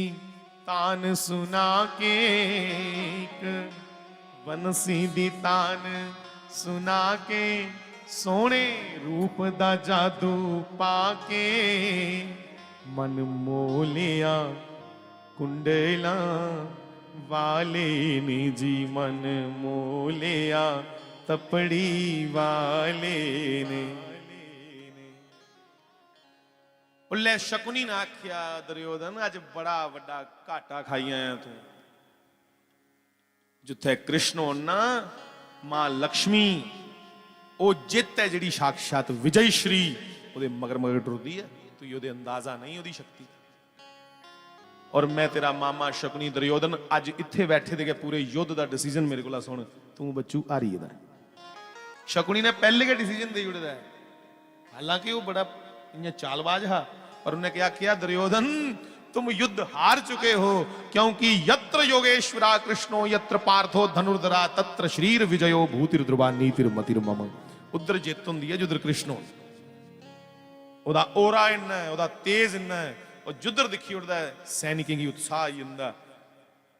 तान सुना के, एक बंसी दी तान सुना के, सोने रूप दा जादू पाके मन मोलिया कुंडला वाले ने जी, मन मोलिया तपड़ी वाले ने। उल्ले शकुनी ने आख्या दुर्योधन अज बड़ा वड्डा घाटा खाई आया तू। जिथे कृष्ण होना मां लक्ष्मी ओ जित है जिहड़ी साक्षात विजय श्री ओदे मगर मगर टुरदी है, तू ओदे अंदाजा नहीं ओदी शक्ति। और मैं तेरा मामा शकुनी दुर्योधन अज इत्थे बैठे दे पूरे युद्ध दा डिसीजन मेरे कोला सुन, तू बच्चू हारी दा। शकुनी ने पहले के डिसीजन दे जुड़दा है, हालांकि वो बड़ा इन्हें चालबाज हा, पर उन्हें क्या किया, दुर्योधन तुम युद्ध हार चुके हो, क्योंकि यत्र योगेश्वरा कृष्णो यत्र पार्थो धनुर्धरा तत्र शरीर विजयो भूतिर ध्रुवा नीतिर मतिर मम। उधर जित हुंदी है जुधर कृष्ण ओदा ओरा इन्ना है, ओदा तेज इन्ना है, और जुधर दिखी उड़दा है सैनिकें की उत्साह ही इंदा।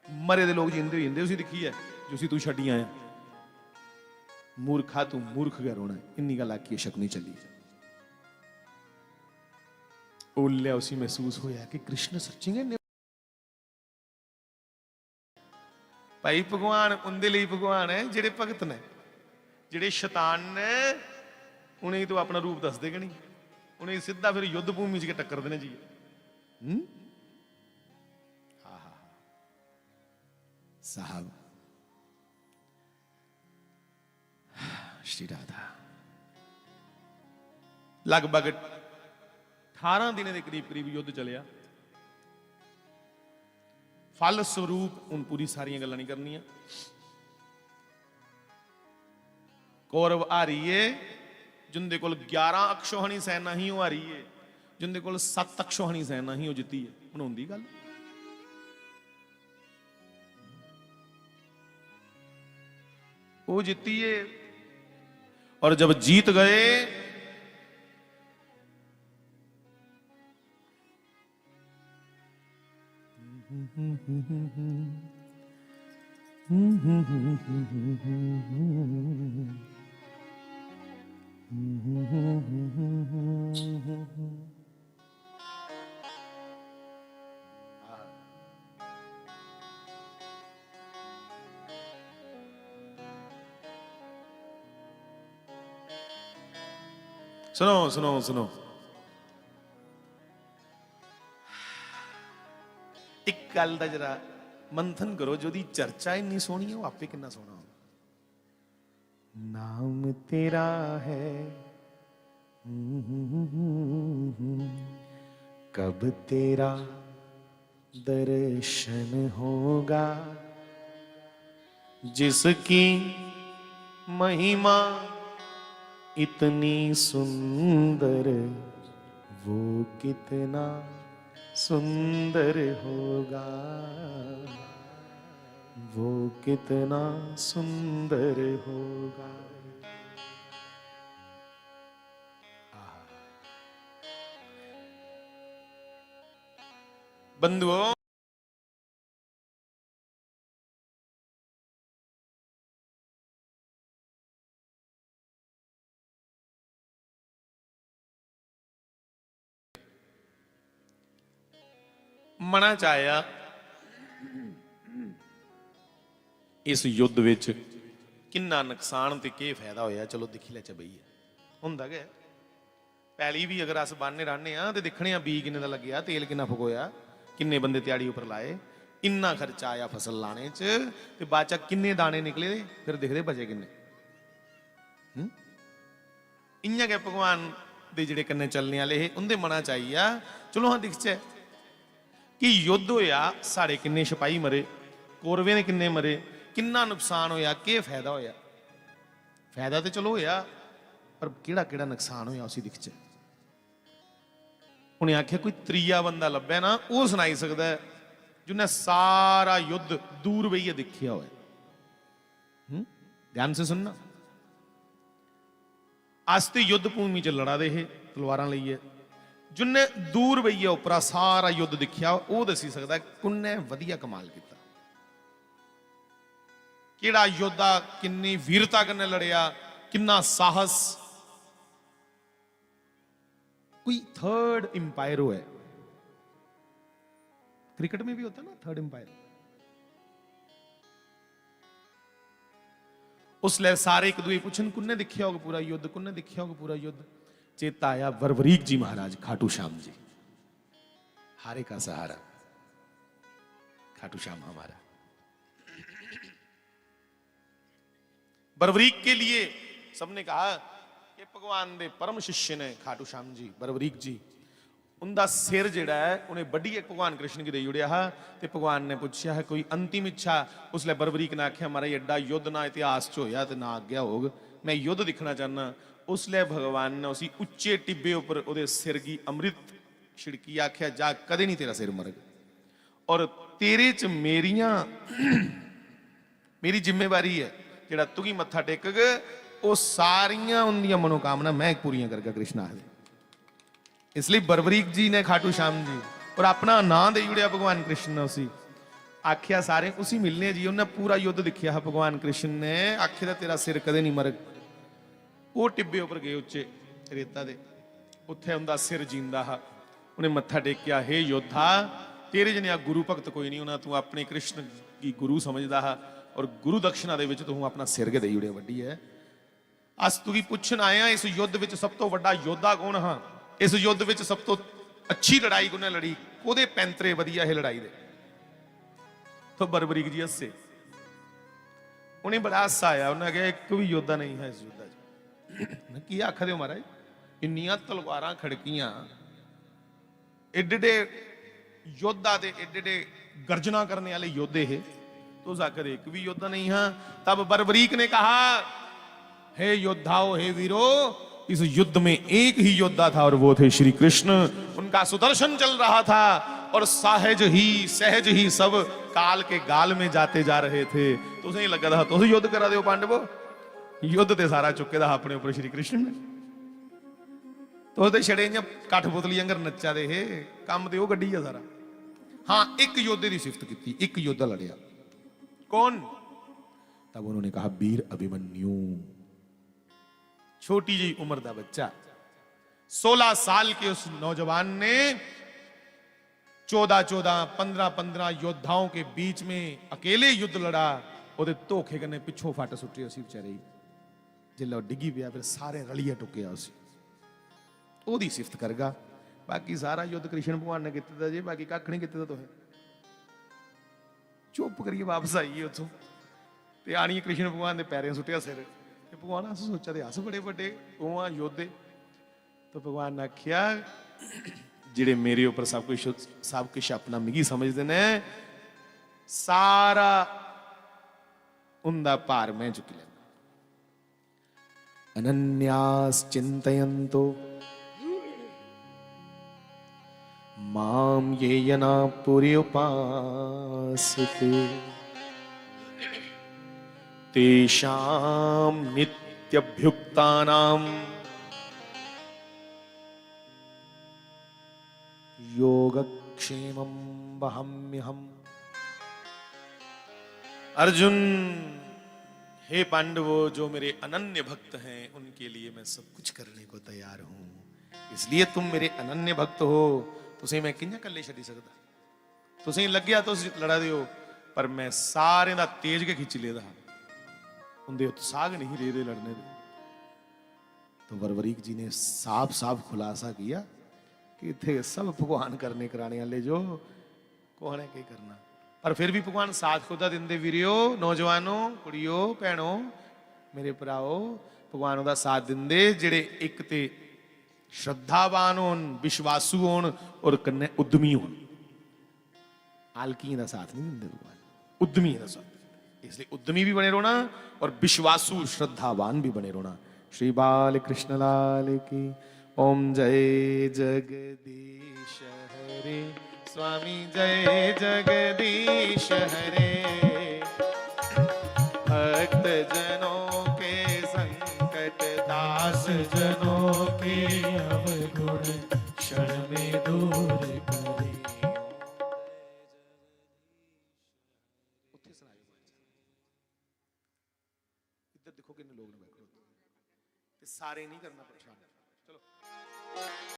मरे दे लोग जिंदे जिंदे उसी दिखी है जो उसी तू छड्डी आया। मूर्खा तू मूर्ख गै रोना, इन्नी गल आखी शकुनी चली। ओले उसी महसूस होया कि कृष्ण सच्ची ने भाई भगवान उनके लिए भगवान है जेड़े भगत ने, जेड़े शैतान ने उन्हें तो अपना रूप दस देगा नहीं, उन्हें सीधा फिर युद्ध भूमि च टक्कर देने जी। साहब श्री राधा लगभग 18 दिन के करीब करीब युद्ध चलिया। फल स्वरूप उन पूरी सारिया गल्लां नहीं करनियां। कौरव हारीए जिंदे कोल 11 अक्षोहणी सेना ही वो हारीए, जिंदे कोल 7 अक्षोहणी सेना ही वो जित्ती है। बनाउंदी गल वो जित्ती है, और जब जीत गए सुनो सुनो सुनो, एक गल दा जरा मंथन करो, जो दी चर्चा इन्नी सोहनी है वो आपे कितना सोहना हो। नाम तेरा है कब तेरा दर्शन होगा, जिसकी महिमा इतनी सुंदर वो कितना सुंदर होगा, वो कितना सुंदर होगा। बंधुओं मना चाया इस युद्ध विच किन्ना नुकसान ते के फायदा होया, चलो दिखी लै बई हुंदा गै। पैली भी अगर अस बाने रहने आ तो दिखने बी किन्ने दा लग्या, तेल किन्ना फकोया, किन्ने बंदे त्याड़ी उपर लाए, इन्ना खर्चा आया फसल लाने च, ते बाद च किन्ने दाने निकले, फिर दिखदे बचे किन्ने। इयां गै भगवान दे जिहड़े कन्ने चलने वाले उंदे मना चाहिए चलो हाँ दिखचे कि युद्ध होया, साढ़े किन्ने सिपाही मरे, कौरवें ने किन्ने मरे, किन्ना नुकसान होया, के फायदा होया। फायदा तो चलो होया, पर केड़ा केड़ा नुकसान होया उसी दिखचे। उन्हें आख्या कोई त्रीया बंदा लभ्या ना, वो सुनाई सकता है जिन्हें सारा युद्ध दूर बहिए देखिया हो। ध्यान से सुनना, आस्ते युद्ध भूमि च लड़ा दे तलवारां लईए, जिन्हें दूर बहिए उपरा सारा युद्ध देखिया वो दसी सकता है कुन्ने वधिया कमाल किया, केड़ा योद्धा किन्नी वीरता कन्ने लड़िया, किन्ना साहस। कोई थर्ड इंपायर है क्रिकेट में भी होता है ना थर्ड एम्पायर। उसले सारे एक दूए पुछन कुन्ने दिखिया होगा पूरा युद्ध, कुन्ने दिखिया होगा पूरा युद्ध। चेता आया वरवरीक जी महाराज, खाटू श्याम जी, हारे का सहारा खाटू श्याम हमारा। बरवरीक के लिए सबने कहा कि भगवान दे परम शिष्य ने खाटू श्याम जी, बरवरीक जी, उनका सिर जिहड़ा है उन्हें बड़ी एक भगवान कृष्ण की दे जुड़िया हा। ते भगवान ने पूछा है कोई अंतिम इच्छा। उसले बरवरीक ने आख्या महाराज एडा युद्ध ना इतिहास च होया ते ना आज्ञा होग, मैं युद्ध दिखना चाहना। उसले भगवान ने उसी उच्चे टिब्बे उपर उहदे सिर की अमृत छिड़की, आख्या जा कदे नहीं तेरा सिर मरग, और तेरे च मेरी जिम्मेवारी है, जेड़ा तू ही मत्था टेकग वो सारियां उनदियां मनोकामना मैं पूरियां करगा। कृष्ण आखदे इसलिए बरवरीक जी ने खाटू श्याम जी और अपना नाम दे जुड़िया भगवान कृष्ण ने उसी आख्या सारे उसी मिलने जी। उन्हें पूरा युद्ध दिखिया भगवान कृष्ण ने, आख्या तेरा सिर कदे नहीं मरग। वो टिब्बे उपर गए उच्चे रेता दे, उत्थे उनका सिर जींदा हा। उन्हें मत्था टेकिया, हे योद्धा तेरे जनिया गुरु भगत कोई नहीं, उन्हें तू अपने कृष्ण की गुरु समझदा हा और गुरु दक्षिणा दे विच तू अपना सिर के दे जुड़िया वड्डी है। अस तू की पुछन आया इस युद्ध विच सब तो वड्डा योद्धा कौन हा, इस युद्ध विच सब तो अच्छी लड़ाई कुने लड़ी, कोदे पैंतरे वधिया है लड़ाई दे। तो बरबरीक जी हसे, उन्हें बड़ा हासा आया। उन्हें कहा एक भी योद्धा नहीं है इस युद्ध च। की आखदे हो महाराज, इन्नियां तलवारां खड़कियां, एडे योद्धा दे एडे गर्जना करने वाले योद्धे है, तो जाकर एक भी योद्धा नहीं है। तब बरबरीक ने कहा हे योद्धाओ, हे वीरो, इस युद्ध में एक ही योद्धा था और वो थे श्री कृष्ण। उनका सुदर्शन चल रहा था और सहज ही सब काल के गाल में जाते जा रहे थे। तो उसे लगा था तो युद्ध करा दो पांडवो, युद्ध ते सारा चुके था अपने ऊपर श्री कृष्ण ने। तो छड़े कठपुतलियां अंगर नच्चा दे हे काम दे गड्डी है सारा। हाँ एक योद्धे की सिफत की, एक योद्धा लड़िया, कौन? तब उन्होंने कहा वीर अभिमन्यु, छोटी जी उम्र का बच्चा, 16 साल के उस नौजवान ने 14 15 योद्धाओं के बीच में अकेले युद्ध लड़ा। ओदे धोखे कने पिछों फट सुटे उसी बेचारे, जिल्ला डिगी पिया फिर सारे रलिया टुकिया उसी, ओदी सिफत करगा। बाकी सारा युद्ध कृष्ण भगवान ने किया जी, बाकी कख नहीं किया। तो चुप करिए वापस आइए उतों ते आनी कृष्ण भगवान के पैरों सुटिया सिर। भगवान अस सोचा ते अस बड़े बड़े ओह योद्धे। तो भगवान ने आख्या जिहड़े मेरे ऊपर सब कुछ अपना मिगी समझते ने, सारा उनका भार मैं चुकी लेना। अनन्यास चिंतयन्तो माम ये यना पुरी उपासते तेषां नित्यभ्युक्तानां योगक्षेमं वहाम्यहम्। अर्जुन, हे पांडवों, जो मेरे अनन्य भक्त हैं उनके लिए मैं सब कुछ करने को तैयार हूं। इसलिए तुम मेरे अनन्य भक्त हो, तुसें मैं कियां कल्ले छड्डी सकदा। तुसें लग्या तो लड़ा दिओ, पर मैं सारे दा तेज के खिंच लेदा, उनके उत्साह नहीं रहे लड़ने दे। तो बरबरीक जी ने साफ साफ खुलासा किया कि इतने सब भगवान करने कराने वाले जो कौन है क्या करना। पर फिर भी भगवान साथ खुदा दिंदे। वीरियो, नौजवानों, कुड़ियों, भैनों, मेरे भराओ, भगवान उहदा साथ दिंदे जेड़े एक ते श्रद्धावान होन, विश्वासु होन और कन्ने उद्यमी होन। आलकी दा साथ नहीं दिंदे भगवान, उद्यमी दा साथ। इसलिए उद्यमी भी बने रोना और विश्वासु श्रद्धावान भी बने रोना। श्री बाल कृष्ण लाल की। ओम जय जगदीश हरे, स्वामी जय जगदीश हरे। भक्त जनों के संकट, दास जनों के अवगुण, क्षण में दूर करे। इधर देखो कितने लोग बैठे, सारे नहीं करना परेशान। चलो।